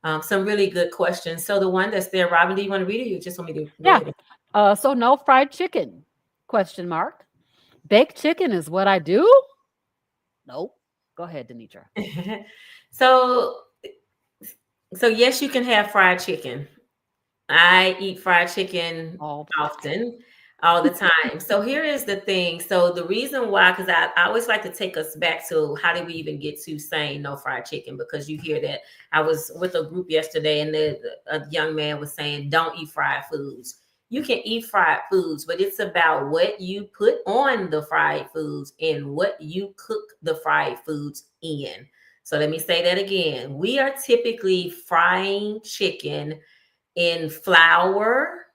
C: really good questions. So the one that's there, Robin, do you want to read it? You just want me to?
B: Yeah. So no fried chicken? Question mark. Baked chicken is what I do? Nope. Go ahead, Denitra.
C: So yes, you can have fried chicken. I eat fried chicken often, all the time. So here is the thing. So the reason why, because I always like to take us back to how did we even get to saying no fried chicken? Because you hear that. I was with a group yesterday and a young man was saying, don't eat fried foods. You can eat fried foods, but it's about what you put on the fried foods and what you cook the fried foods in. So let me say that again. We are typically frying chicken in flour.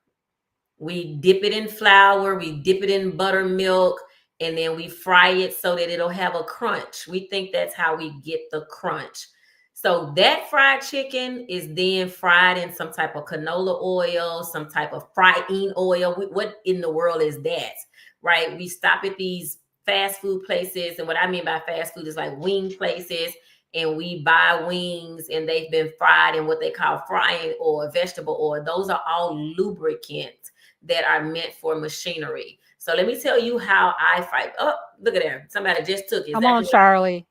C: We dip it in flour, we dip it in buttermilk, and then we fry it so that it'll have a crunch. We think that's how we get the crunch. So that fried chicken is then fried in some type of canola oil, some type of frying oil. What in the world is that, right? We stop at these fast food places, and what I mean by fast food is like wing places, and we buy wings and they've been fried in what they call frying oil, vegetable oil. Those are all lubricants that are meant for machinery. So let me tell you how I fry. Oh, look at there. Somebody just took it.
B: Come on, Charlie.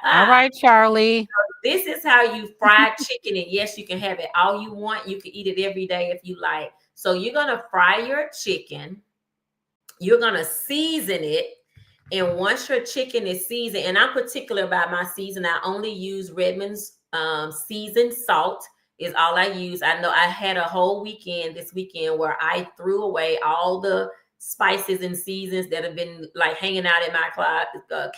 B: All right, Charlie.
C: This is how you fry chicken. And yes, you can have it all you want. You can eat it every day if you like. So you're going to fry your chicken. You're going to season it. And once your chicken is seasoned, and I'm particular about my season, I only use Redmond's seasoned salt is all I use. I know I had a whole weekend this weekend where I threw away all the spices and seasons that have been like hanging out in my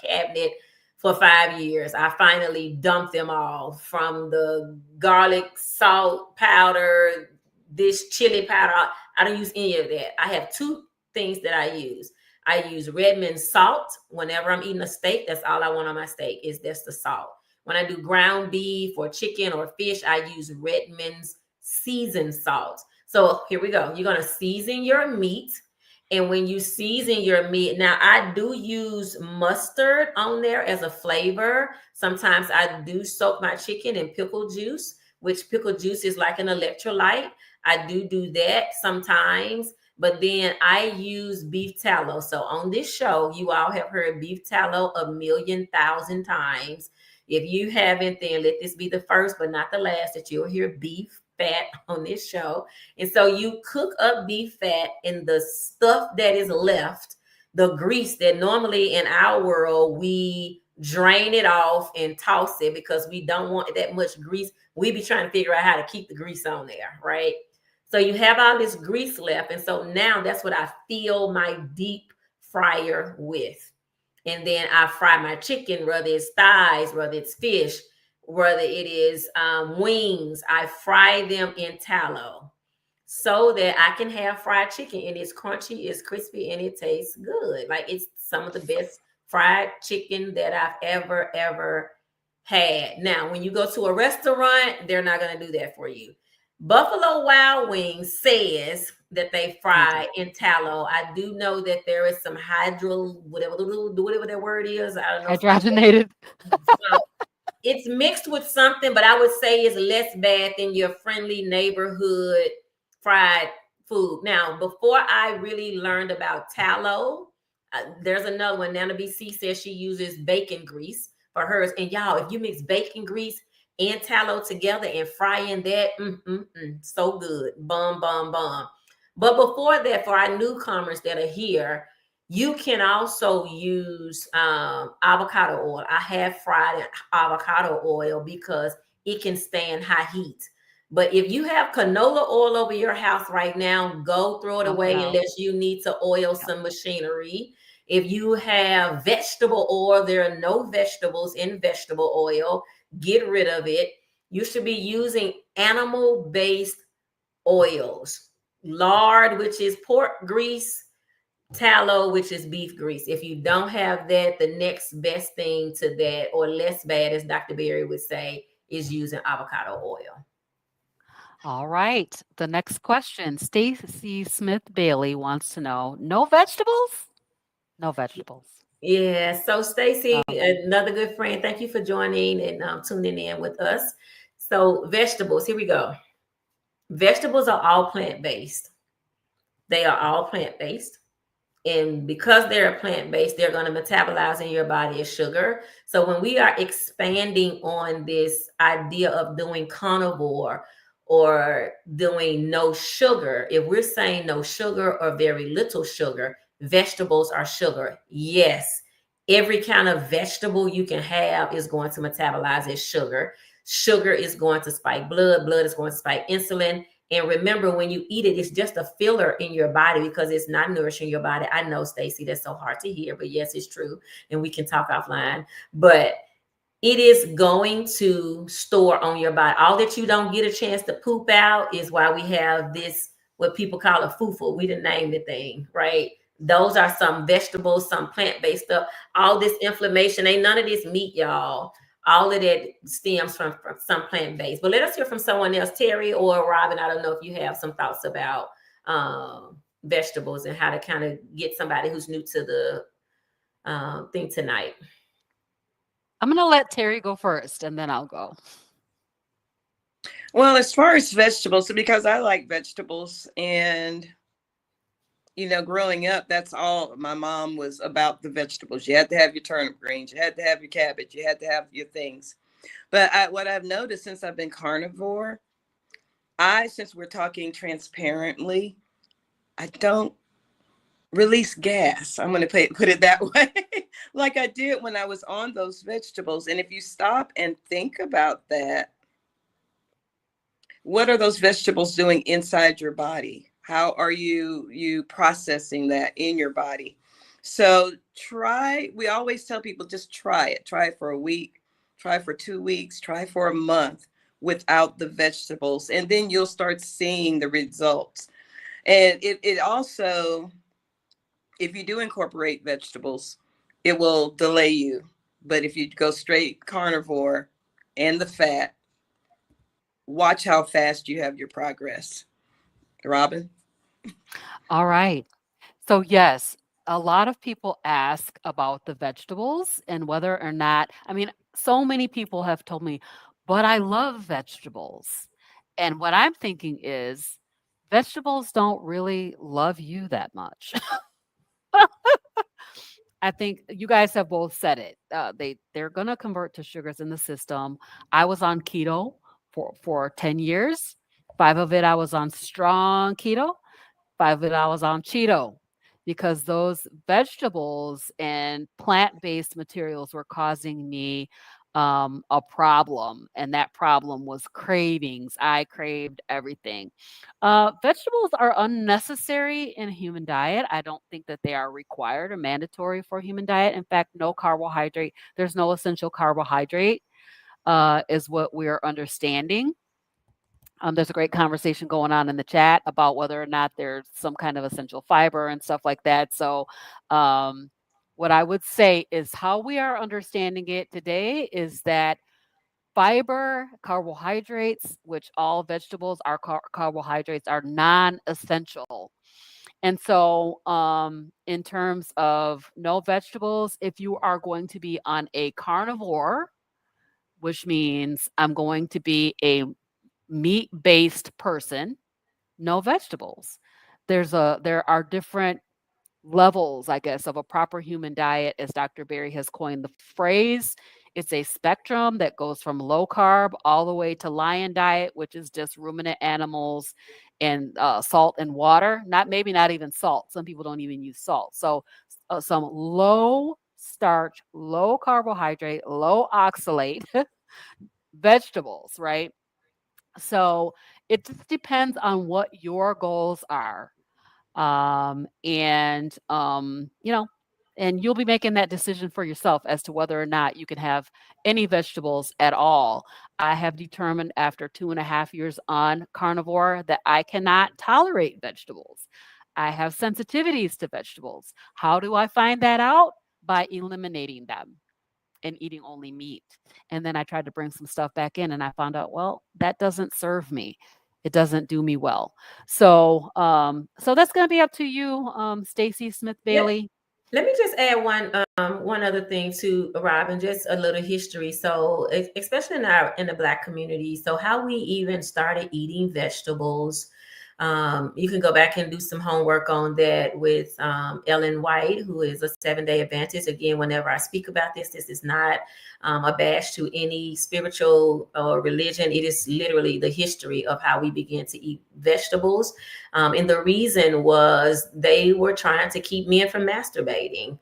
C: cabinet for 5 years. I finally dumped them all, from the garlic salt powder, this chili powder. I don't use any of that. I have two things that I use. I use Redmond's salt whenever I'm eating a steak. That's all I want on my steak is just the salt. When I do ground beef or chicken or fish, I use Redmond's seasoned salt. So here we go. You're going to season your meat. And when you season your meat, now I do use mustard on there as a flavor. Sometimes I do soak my chicken in pickle juice, which pickle juice is like an electrolyte. I do that sometimes. But then I use beef tallow. So on this show, you all have heard beef tallow 1,000,000 times. If you haven't, then let this be the first, but not the last, that you'll hear beef fat on this show. And so you cook up beef fat, and the stuff that is left, the grease that normally in our world we drain it off and toss it because we don't want that much grease. We be trying to figure out how to keep the grease on there, right? So you have all this grease left. And so now that's what I fill my deep fryer with. And then I fry my chicken, whether it's thighs, whether it's fish, whether it is wings. I fry them in tallow so that I can have fried chicken and it's crunchy, it's crispy, and it tastes good. Like it's some of the best fried chicken that I've ever had. Now, when you go to a restaurant, they're not going to do that for you. Buffalo Wild Wings says that they fry in tallow. I do know that there is some whatever that word is. I don't know.
B: Hydrogenated.
C: It's mixed with something, but I would say it's less bad than your friendly neighborhood fried food. Now, before I really learned about tallow, there's another one. Nana BC says she uses bacon grease for hers. And y'all, if you mix bacon grease and tallow together and fry in that, so good. Bum. But before that, for our newcomers that are here, you can also use avocado oil. I have fried avocado oil because it can stand high heat. But if you have canola oil over your house right now, go throw it away unless you need to oil some machinery. If you have vegetable oil, there are no vegetables in vegetable oil. Get rid of it. You should be using animal-based oils. Lard, which is pork grease, tallow, which is beef grease. If you don't have that, the next best thing to that, or less bad, as Dr. Berry would say, is using avocado oil.
B: All right. The next question. Stacy Smith Bailey wants to know, no vegetables? No vegetables.
C: Yeah. So Stacy, another good friend, thank you for joining and tuning in with us. So vegetables, here we go. Vegetables are all plant-based. They are all plant-based. And because they're plant-based, they're going to metabolize in your body as sugar. So when we are expanding on this idea of doing carnivore or doing no sugar, if we're saying no sugar or very little sugar, vegetables are sugar. Yes, every kind of vegetable you can have is going to metabolize as sugar. Sugar is going to spike blood. Blood is going to spike insulin. And remember, when you eat it, it's just a filler in your body because it's not nourishing your body. I know, Stacy, that's so hard to hear, but yes, it's true. And we can talk offline. But it is going to store on your body. All that you don't get a chance to poop out is why we have this, what people call a fufu. We didn't name the thing, right? Those are some vegetables, some plant-based stuff. All this inflammation, ain't none of this meat, y'all. All of that stems from some plant-based. But let us hear from someone else, Terry or Robin. I don't know if you have some thoughts about vegetables and how to kind of get somebody who's new to the thing tonight.
B: I'm going to let Terry go first, and then I'll go.
D: Well, as far as vegetables, because I like vegetables, and growing up, that's all my mom was about, the vegetables. You had to have your turnip greens, you had to have your cabbage, you had to have your things. But what I've noticed since I've been carnivore, since we're talking transparently, I don't release gas. I'm going to put it that way, like I did when I was on those vegetables. And if you stop and think about that, what are those vegetables doing inside your body? How are you processing that in your body? So we always tell people, just try it. Try it for a week, try for 2 weeks, try for a month without the vegetables. And then you'll start seeing the results. And it also, if you do incorporate vegetables, it will delay you. But if you go straight carnivore and the fat, watch how fast you have your progress. Robin?
B: All right. So yes, a lot of people ask about the vegetables and whether or not, so many people have told me, but I love vegetables. And what I'm thinking is, vegetables don't really love you that much. I think you guys have both said it. They're going to convert to sugars in the system. I was on keto for 10 years. 5 of it I was on strong keto. 5 of it I was on Cheeto. because those vegetables and plant-based materials were causing me a problem, and that problem was cravings. I craved everything. Vegetables are unnecessary in a human diet. I don't think that they are required or mandatory for a human diet. In fact, no carbohydrate, there's no essential carbohydrate, is what we're understanding. There's a great conversation going on in the chat about whether or not there's some kind of essential fiber and stuff like that. So, what I would say is how we are understanding it today is that fiber, carbohydrates, which all vegetables are carbohydrates, are non-essential. And so, in terms of no vegetables, if you are going to be on a carnivore, which means I'm going to be a meat-based person, no vegetables. There are different levels, I guess, of a proper human diet, as Dr. Berry has coined the phrase. It's a spectrum that goes from low carb all the way to lion diet, which is just ruminant animals and salt and water. Maybe not even salt. Some people don't even use salt. So some low starch, low carbohydrate, low oxalate vegetables, right? So it just depends on what your goals are. And and you'll be making that decision for yourself as to whether or not you can have any vegetables at all. I have determined after 2.5 years on carnivore that I cannot tolerate vegetables. I have sensitivities to vegetables. How do I find that out? By eliminating them and eating only meat. And then I tried to bring some stuff back in and I found out, well, that doesn't serve me. It doesn't do me well. So so that's going to be up to you, Stacy Smith Bailey.
C: Let me just add one other thing to Robin, just a little history. So especially in the Black community, so how we even started eating vegetables. You can go back and do some homework on that with Ellen White, who is a 7-day Adventist. Again, whenever I speak about this is not a bash to any spiritual or religion. It is literally the history of how we began to eat vegetables. And the reason was they were trying to keep men from masturbating.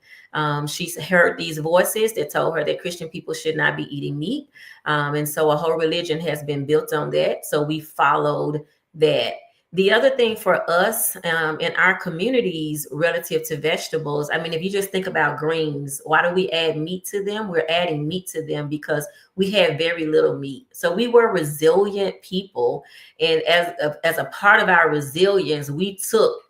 C: She heard these voices that told her that Christian people should not be eating meat. And so a whole religion has been built on that. So we followed that. The other thing for us in our communities relative to vegetables, I mean, if you just think about greens, why do we add meat to them? We're adding meat to them because we have very little meat. So we were resilient people. And as a part of our resilience, we took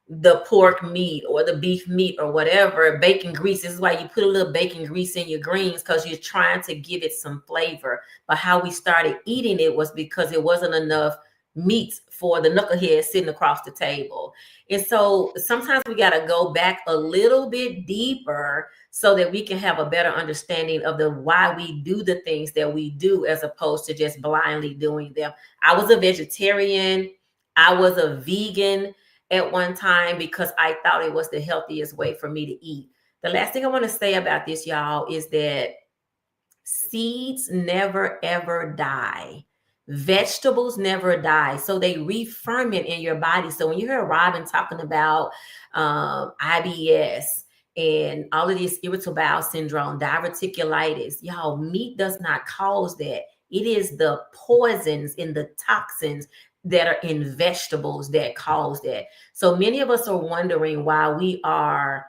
C: the pork meat or the beef meat or whatever, bacon grease. This is why you put a little bacon grease in your greens, because you're trying to give it some flavor. But how we started eating it was because it wasn't enough meat for the knucklehead sitting across the table. And so sometimes we got to go back a little bit deeper so that we can have a better understanding of the why we do the things that we do, as opposed to just blindly doing them. I was a vegetarian. I was a vegan at one time because I thought it was the healthiest way for me to eat. The last thing I want to say about this, y'all, is that seeds never, ever die. Vegetables never die. So they re-ferment in your body. So when you hear Robin talking about IBS and all of this irritable bowel syndrome, diverticulitis, y'all, meat does not cause that. It is the poisons and the toxins that are in vegetables that cause that. So many of us are wondering why we are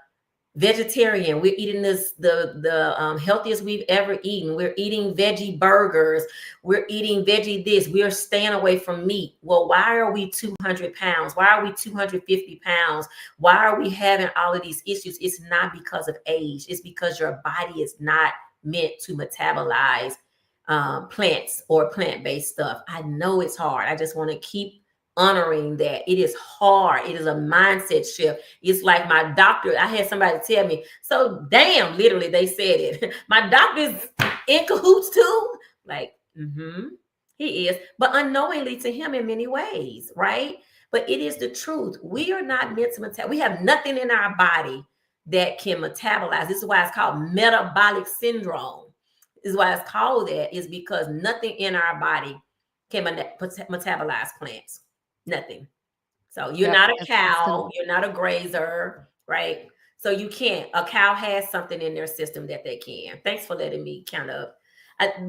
C: vegetarian. We're eating the healthiest we've ever eaten. We're eating veggie burgers. We're eating veggie this. We are staying away from meat. Well, why are we 200 pounds? Why are we 250 pounds? Why are we having all of these issues? It's not because of age. It's because your body is not meant to metabolize plants or plant-based stuff. I know it's hard. I just want to keep honoring that. It is hard. It is a mindset shift. It's like my doctor, I had somebody tell me, so damn, literally they said it. My doctor's in cahoots too. Like, he is, but unknowingly to him in many ways, right? But it is the truth. We are not meant to metabolize. We have nothing in our body that can metabolize. This is why it's called metabolic syndrome. This is why it's called that, is because nothing in our body can metabolize plants. Nothing. So you're not a cow, you're not a grazer, right? So you can't. A cow has something in their system that they can. Thanks for letting me kind of,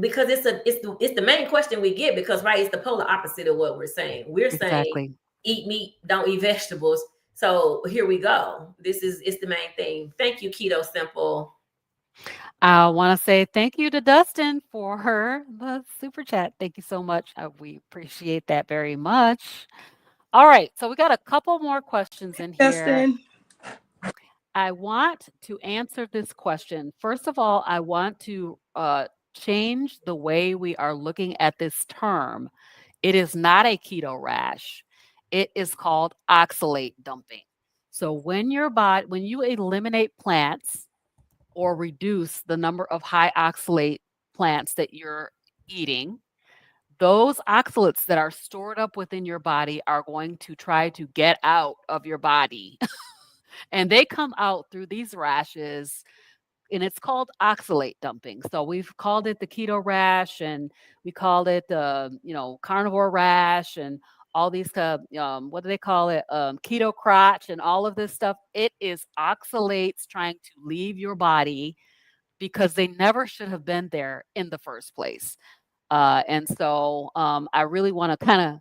C: because it's the main question we get, because right, it's the polar opposite of what we're saying. We're saying
B: Exactly.
C: eat meat, don't eat vegetables. So here we go. It's the main thing. Thank you, Keto Simple.
B: I want to say thank you to Dustin for the super chat. Thank you so much. We appreciate that very much. All right, so we got a couple more questions in here.
D: Justin.
B: I want to answer this question. First of all, I want to change the way we are looking at this term. It is not a keto rash. It is called oxalate dumping. So when you eliminate plants or reduce the number of high oxalate plants that you're eating, those oxalates that are stored up within your body are going to try to get out of your body. And they come out through these rashes, and it's called oxalate dumping. So we've called it the keto rash, and we called it carnivore rash, and all these what do they call it, keto crotch, and all of this stuff. It is oxalates trying to leave your body because they never should have been there in the first place. And so I really want to kind of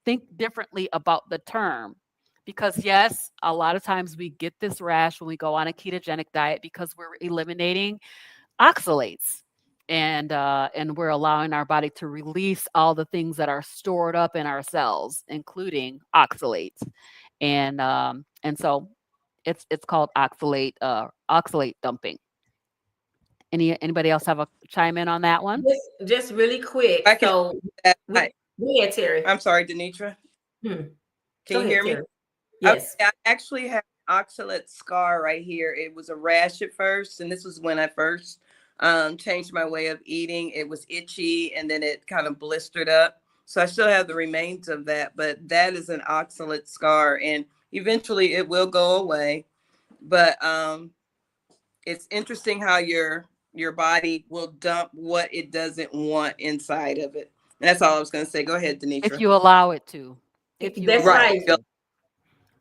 B: think differently about the term, because yes, a lot of times we get this rash when we go on a ketogenic diet because we're eliminating oxalates, and we're allowing our body to release all the things that are stored up in our cells, including oxalates, and so it's called oxalate dumping. Anybody else have a chime in on that one?
C: Just really quick.
D: I can.
C: So yeah, Terry.
D: I'm sorry, Denitra. Can you hear me?
C: Terry. Yes.
D: I actually have an oxalate scar right here. It was a rash at first, and this was when I first changed my way of eating. It was itchy, and then it kind of blistered up. So I still have the remains of that, but that is an oxalate scar, and eventually it will go away. But it's interesting how your body will dump what it doesn't want inside of it. And that's all I was going to say. Go ahead, Denitra.
B: If you allow it to.
C: That's right.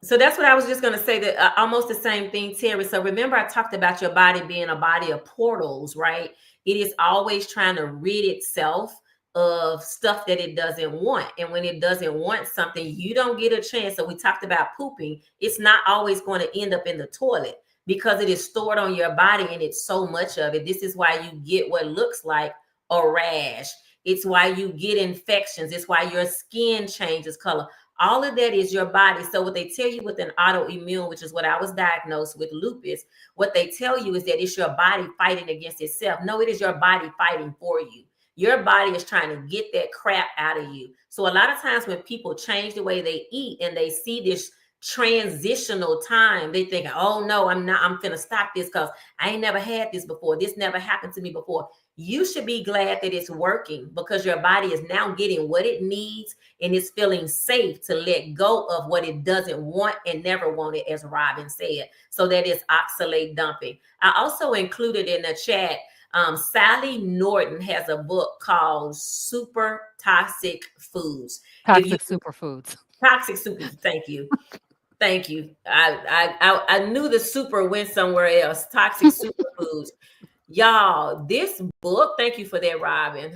C: So that's what I was just going to say, that almost the same thing, Terry. So remember, I talked about your body being a body of portals, right? It is always trying to rid itself of stuff that it doesn't want. And when it doesn't want something, you don't get a chance. So we talked about pooping. It's not always going to end up in the toilet because it is stored on your body, and it's so much of it. This is why you get what looks like a rash. It's why you get infections. It's why your skin changes color. All of that is your body. So what they tell you with an autoimmune, which is what I was diagnosed with, lupus, what they tell you is that it's your body fighting against itself. No, it is your body fighting for you. Your body is trying to get that crap out of you. So a lot of times when people change the way they eat and they see this transitional time, they think, oh no, I'm finna stop this because I ain't never had this before. This never happened to me before. You should be glad that it's working, because your body is now getting what it needs, and it's feeling safe to let go of what it doesn't want and never wanted, as Robin said. So that is oxalate dumping. I also included in the chat, Sally Norton has a book called Super Toxic Foods.
B: Toxic Superfoods.
C: Toxic Superfoods. Thank you. Thank you. I knew the super went somewhere else. Toxic Superfoods. Y'all, this book, thank you for that, Robin.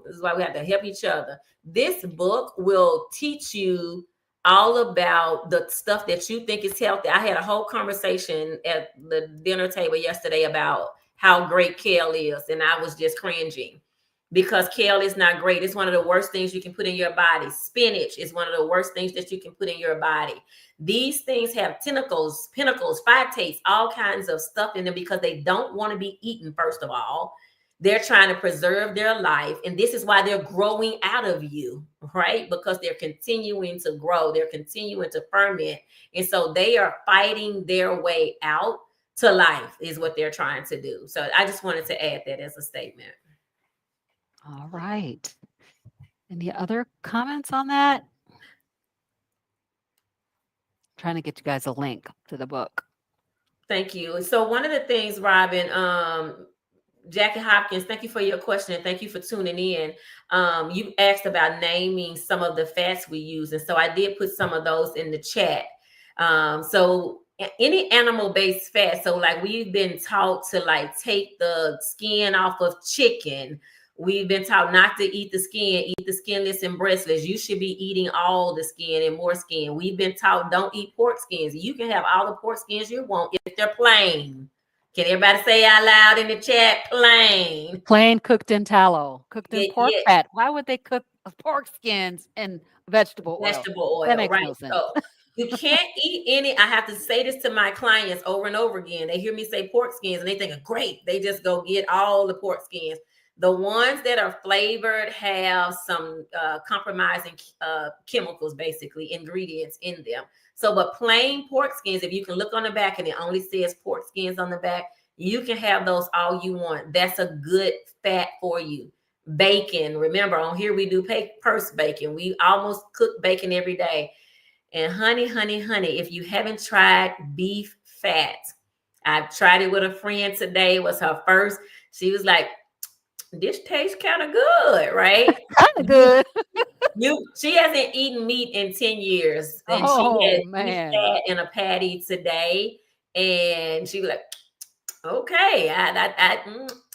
C: This is why we have to help each other. This book will teach you all about the stuff that you think is healthy. I had a whole conversation at the dinner table yesterday about how great kale is, and I was just cringing because kale is not great. It's one of the worst things you can put in your body. Spinach is one of the worst things that you can put in your body. These things have tentacles, pinnacles, phytates, all kinds of stuff in them because they don't want to be eaten, first of all. They're trying to preserve their life. And this is why they're growing out of you, right? Because they're continuing to grow. They're continuing to ferment. And so they are fighting their way out to life is what they're trying to do. So I just wanted to add that as a statement.
B: All right. Any other comments on that? Trying to get you guys a link to the book.
C: Thank you. So one of the things, Robin, Jackie Hopkins, thank you for your question, and thank you for tuning in. You asked about naming some of the fats we use, and so I did put some of those in the chat. So any animal-based fat. So like we've been taught to like take the skin off of chicken. We've been taught not to eat the skin, eat the skinless and breastless. You should be eating all the skin and more skin. We've been taught don't eat pork skins. You can have all the pork skins you want if they're plain. Can everybody say out loud in the chat, plain?
B: Plain cooked in tallow, cooked in pork
C: Yeah.
B: fat. Why would they cook pork skins in vegetable oil?
C: Vegetable
B: That
C: oil,
B: makes
C: right?
B: no sense.
C: So you can't eat any. I have to say this to my clients over and over again. They hear me say pork skins and they think, great, they just go get all the pork skins. The ones that are flavored have some compromising chemicals, basically ingredients in them. So, but plain pork skins, if you can look on the back and it only says pork skins on the back, you can have those all you want. That's a good fat for you. Bacon, remember on here we do purse bacon. We almost cook bacon every day. And honey, if you haven't tried beef fat, I've tried it with a friend today. It was her first. She was like, this tastes kind of good, right?
B: Kind of good.
C: She hasn't eaten meat in 10 years. And
B: Oh,
C: she had beef
B: man.
C: fat in a patty today. And she was like, okay,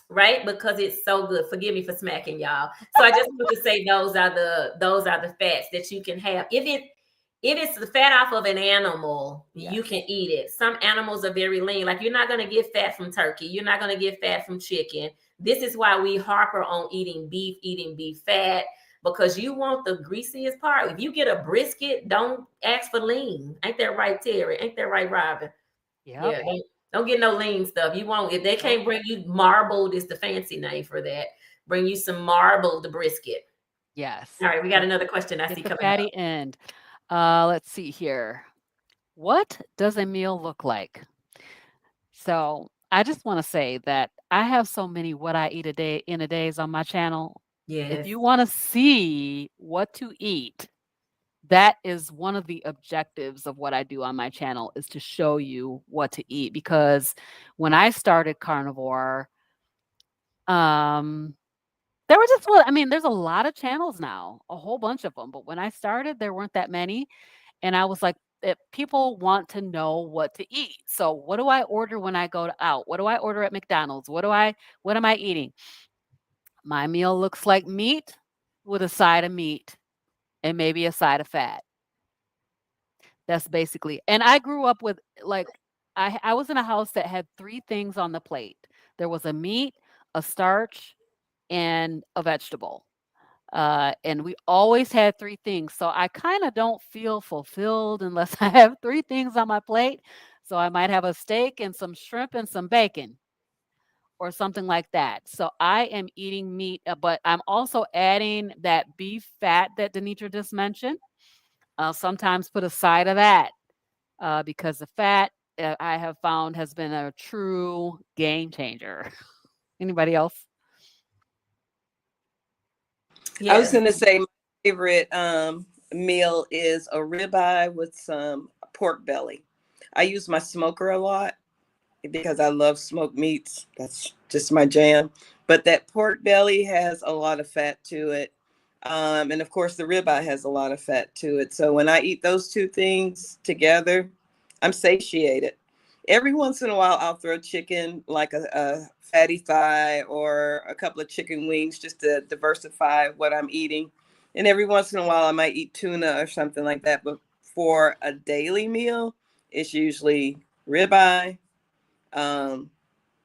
C: right? Because it's so good. Forgive me for smacking y'all. So I just want to say those are the fats that you can have. If it's the fat off of an animal, you can eat it. Some animals are very lean. Like you're not going to get fat from turkey. You're not going to get fat from chicken. This is why we harper on eating beef fat, because you want the greasiest part. If you get a brisket, don't ask for lean. Ain't that right, Terry? Ain't that right, Robin?
B: Yep.
C: Yeah. Don't get no lean stuff. You won't. If they can't bring you marbled, is the fancy name for that. Bring you some marbled brisket.
B: Yes.
C: All right, we got another question I see
B: the
C: coming
B: fatty
C: up.
B: end. Let's see here. What does a meal look like? So I just want to say that I have so many what I eat a day in a days on my channel.
C: Yes.
B: If you want to see what to eat, that is one of the objectives of what I do on my channel, is to show you what to eat. Because when I started carnivore, there were just, there's a lot of channels now, a whole bunch of them. But when I started, there weren't that many. And I was like, people want to know what to eat. So what do I order when I go out? What do I order at McDonald's? What am I eating? My meal looks like meat with a side of meat and maybe a side of fat. That's basically. And I grew up with I was in a house that had 3 things on the plate. There was a meat, a starch, and a vegetable. And we always had 3 things. So I kind of don't feel fulfilled unless I have 3 things on my plate. So I might have a steak and some shrimp and some bacon or something like that. So I am eating meat, but I'm also adding that beef fat that Denitra just mentioned. I'll sometimes put a side of that because the fat I have found has been a true game changer. Anybody else?
D: Yes. I was going to say my favorite meal is a ribeye with some pork belly. I use my smoker a lot because I love smoked meats. That's just my jam. But that pork belly has a lot of fat to it. And of course, the ribeye has a lot of fat to it. So when I eat those 2 things together, I'm satiated. Every once in a while, I'll throw chicken, like a fatty thigh or a couple of chicken wings, just to diversify what I'm eating. And every once in a while, I might eat tuna or something like that. But for a daily meal, it's usually ribeye,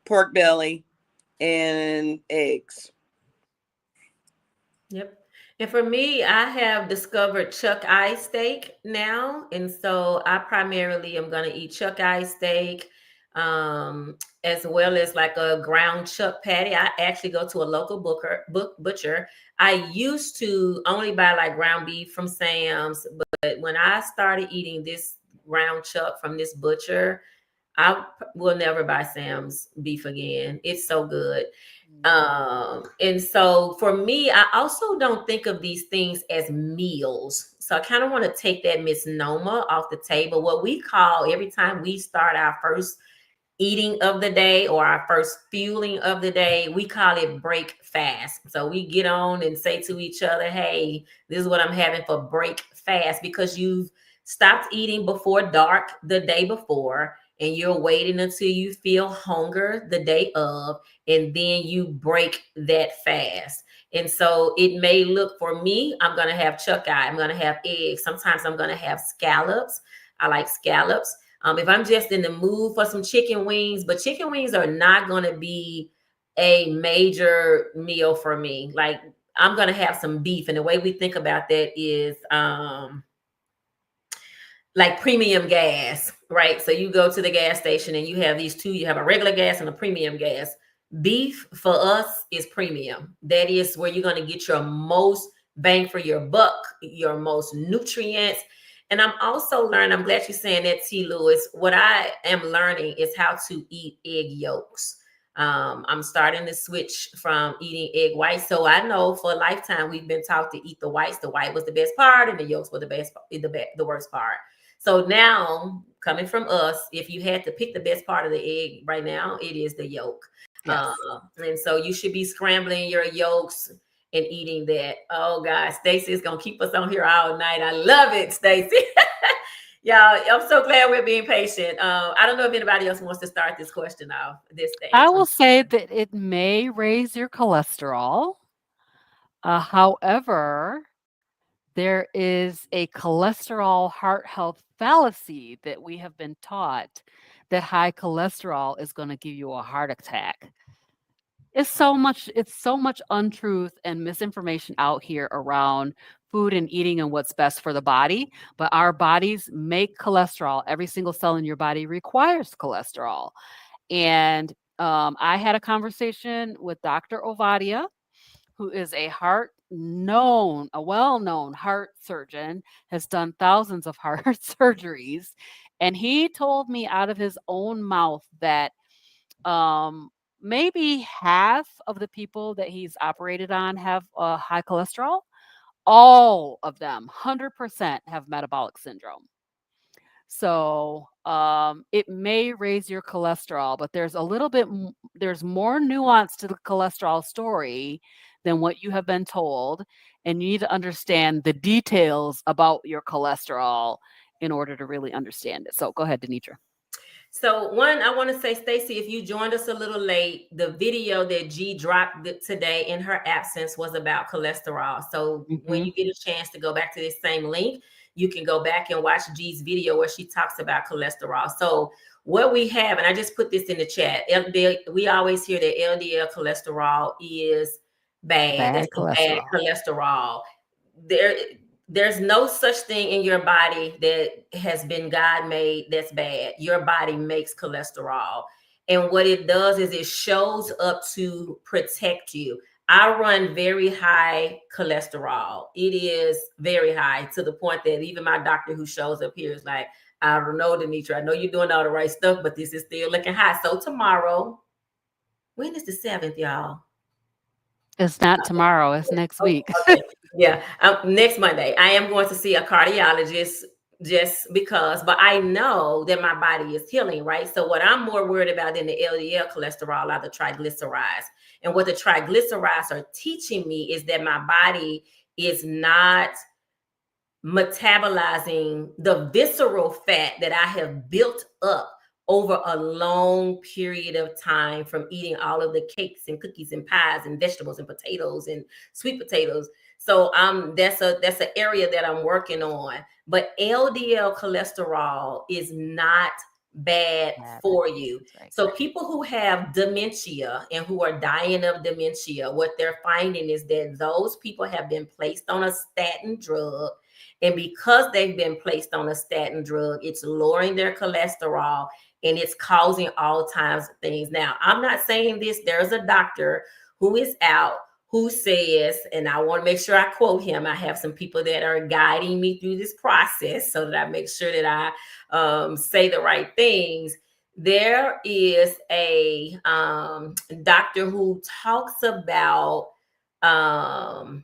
D: pork belly, and eggs.
C: Yep. And for me, I have discovered chuck eye steak now. And so I primarily am going to eat chuck eye steak, as well as like a ground chuck patty. I actually go to a local butcher. I used to only buy like ground beef from Sam's, but when I started eating this ground chuck from this butcher, I will never buy Sam's beef again. It's so good. And so for me, I also don't think of these things as meals. So I kind of want to take that misnomer off the table. What we call, every time we start our first eating of the day or our first fueling of the day, we call it break fast. So we get on and say to each other, hey, this is what I'm having for break fast, because you've stopped eating before dark the day before, and you're waiting until you feel hunger the day of, and then you break that fast. And so it may look, for me, I'm going to have chuck eye, I'm going to have eggs. Sometimes I'm going to have scallops. I like scallops. If I'm just in the mood for some chicken wings, but chicken wings are not going to be a major meal for me. Like, I'm going to have some beef. And the way we think about that is, like premium gas, right? So you go to the gas station and you have these two, you have a regular gas and a premium gas. Beef for us is premium. That is where you're going to get your most bang for your buck, your most nutrients. And I'm also learning, I'm glad you're saying that, T. Lewis. What I am learning is how to eat egg yolks. I'm starting to switch from eating egg whites. So I know for a lifetime we've been taught to eat the whites. The white was the best part, and the yolks were the worst part. So now, coming from us, if you had to pick the best part of the egg right now, it is the yolk.
B: Yes.
C: And so you should be scrambling your yolks and eating that. Oh gosh, Stacey is gonna keep us on here all night. I love it, Stacey. Y'all, I'm so glad we're being patient. I don't know if anybody else wants to start this question off.
B: I will say that it may raise your cholesterol. However, there is a cholesterol heart health fallacy that we have been taught that high cholesterol is going to give you a heart attack. It's so much untruth and misinformation out here around food and eating and what's best for the body, but our bodies make cholesterol. Every single cell in your body requires cholesterol. And I had a conversation with Dr. Ovadia, who is a well-known heart surgeon, has done thousands of heart surgeries. And he told me out of his own mouth that maybe half of the people that he's operated on have high cholesterol. All of them, 100%, have metabolic syndrome. So it may raise your cholesterol, but there's there's more nuance to the cholesterol story than what you have been told. And you need to understand the details about your cholesterol in order to really understand it. So go ahead, Denitra.
C: So one, I want to say, Stacey, if you joined us a little late, the video that G dropped today in her absence was about cholesterol. So when you get a chance to go back to this same link, you can go back and watch G's video where she talks about cholesterol. So what we have, and I just put this in the chat, we always hear that LDL cholesterol is bad. That's a bad cholesterol. There's no such thing in your body that has been God made that's bad. Your body makes cholesterol. And what it does is it shows up to protect you. I run very high cholesterol. It is very high, to the point that even my doctor who shows up here is like, I don't know, Denitra, I know you're doing all the right stuff, but this is still looking high. So tomorrow, when is the 7th, y'all?
B: It's not tomorrow. It's next week.
C: Okay. Yeah. Next Monday, I am going to see a cardiologist just because, but I know that my body is healing, right? So what I'm more worried about than the LDL cholesterol are the triglycerides. And what the triglycerides are teaching me is that my body is not metabolizing the visceral fat that I have built up over a long period of time from eating all of the cakes and cookies and pies and vegetables and potatoes and sweet potatoes. So that's an area that I'm working on. But LDL cholesterol is not bad for you. Right. So people who have dementia and who are dying of dementia, what they're finding is that those people have been placed on a statin drug. And because they've been placed on a statin drug, it's lowering their cholesterol and it's causing all kinds of things. Now, I'm not saying this. There's a doctor who is out who says, and I want to make sure I quote him. I have some people that are guiding me through this process so that I make sure that I say the right things. There is a doctor who talks about how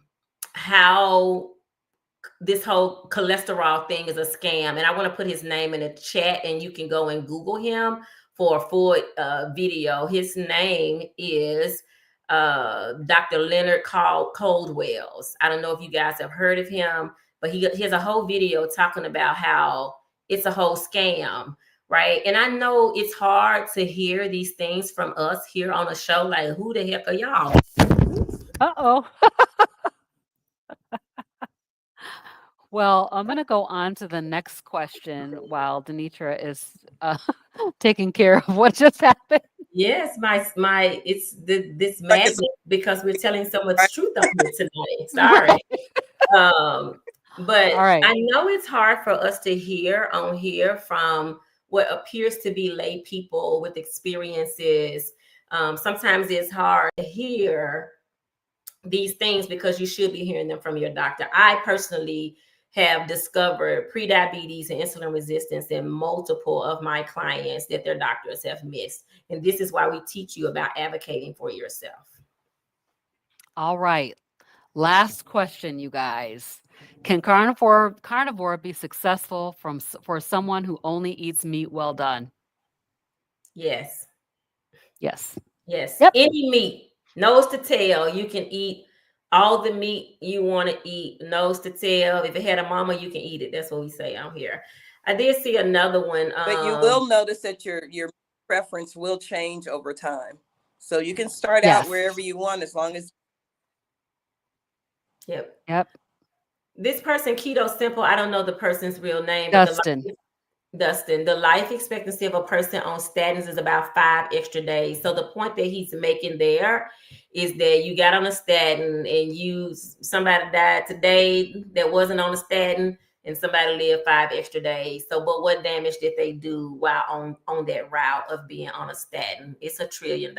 C: this whole cholesterol thing is a scam. And I want to put his name in the chat and you can go and Google him for a full video. His name is Dr. Leonard Coldwells. I don't know if you guys have heard of him. but he has a whole video talking about how it's a whole scam, right? And I know it's hard to hear these things from us here on a show. Like, who the heck are y'all?
B: Uh-oh. Well, I'm going to go on to the next question while Denitra is taking care of what just happened.
C: Yes, my it's this
D: Like it's
C: madness because we're telling so much
D: right.
C: truth up here tonight. Sorry. But
B: All right.
C: I know it's hard for us to hear on here from what appears to be lay people with experiences. Sometimes it's hard to hear these things because you should be hearing them from your doctor. I personally have discovered prediabetes and insulin resistance in multiple of my clients that their doctors have missed. And this is why we teach you about advocating for yourself.
B: All right. Last question, you guys. Can carnivore be successful for someone who only eats meat well done?
C: Yes.
B: Yes.
C: Yes.
B: Yep.
C: Any meat, nose to tail, you can eat all the meat you want to eat, nose to tail. If it had a mama, you can eat it. That's what we say out here. I did see another one.
D: But you will notice that your preference will change over time. So you can start out
B: Yes.
D: wherever you want as long as.
C: Yep.
B: Yep.
C: This person, Keto Simple, I don't know the person's real name,
B: Dustin.
C: Dustin, the life expectancy of a person on statins is about 5 extra days. So the point that he's making there is that you got on a statin and somebody died today that wasn't on a statin, and somebody lived 5 extra days. So, but what damage did they do while on that route of being on a statin? It's $1 trillion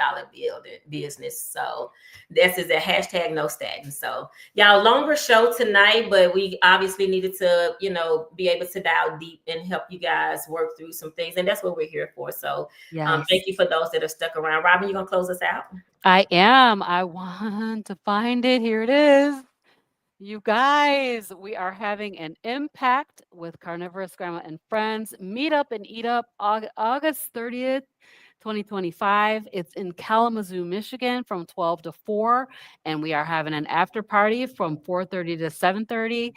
C: business. So this is a hashtag no statin. So y'all, longer show tonight, but we obviously needed to, be able to dial deep and help you guys work through some things. And that's what we're here for. So
B: Yes.
C: Thank you for those that are stuck around. Robin, you gonna close us out?
B: I am. I want to find it. Here it is. You guys, we are having an impact with CarnivorousGrama and Friends. Meet up and eat up August 30th. 2025. It's in Kalamazoo, Michigan from 12 to 4. And we are having an after party from 4:30 to 7:30.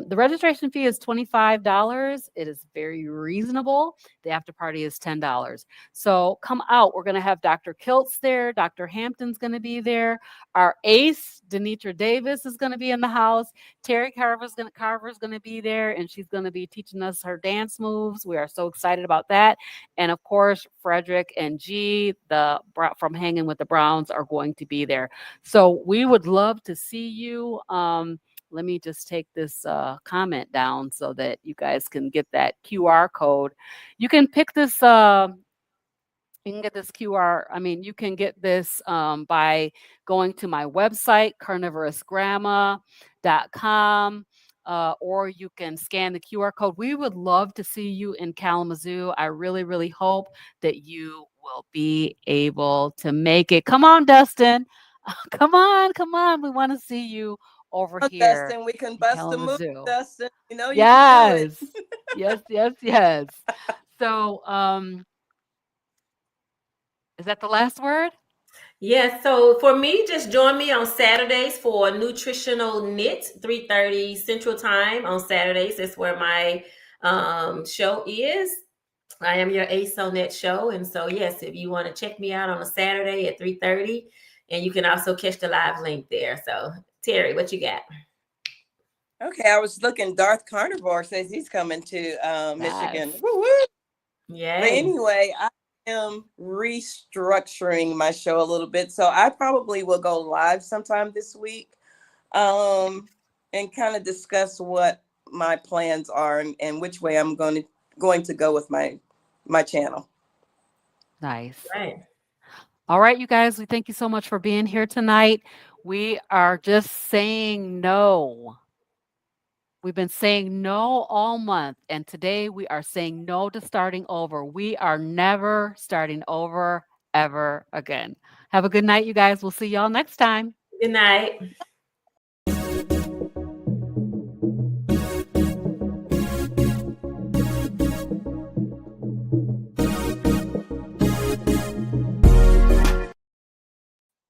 B: The registration fee is $25. It is very reasonable. The after party is $10. So come out. We're going to have Dr. Kiltz there. Dr. Hampton's going to be there. Our ace, Denitra Davis, is going to be in the house. Terry Carver's going to be there, and she's going to be teaching us her dance moves. We are so excited about that. And of course, Frederick and G, from Hanging with the Browns, are going to be there. So we would love to see you. Let me just take this comment down so that you guys can get that QR code. You can pick this. You can get this you can get this by going to my website, CarnivorousGrama.com. Or you can scan the QR code. We would love to see you in Kalamazoo. I really, really hope that you will be able to make it. Come on, Dustin. Come on. We want to see you over here.
D: Dustin, we can bust the move,
B: Kalamazoo.
D: Dustin. You can do
B: Yes.
D: it.
B: Yes. So, is that the last word?
C: Yes. So for me, just join me on Saturdays for Nutritional Knit, 3:30 Central Time on Saturdays. That's where my show is. I am your ace on that show. And so, yes, if you want to check me out on a Saturday at 3:30, and you can also catch the live link there. So, Terry, what you got?
D: Okay, I was looking. Darth Carnivore says he's coming to Michigan. Woo-woo.
C: Yeah.
D: But anyway, I am restructuring my show a little bit, so I probably will go live sometime this week, and kind of discuss what my plans are and which way I'm going to go with my channel.
B: Nice.
C: Right.
B: All right, you guys, we thank you so much for being here tonight. We are just saying no. We've been saying no all month, and today we are saying no to starting over. We are never starting over ever again. Have a good night, you guys. We'll see y'all next time.
C: Good night.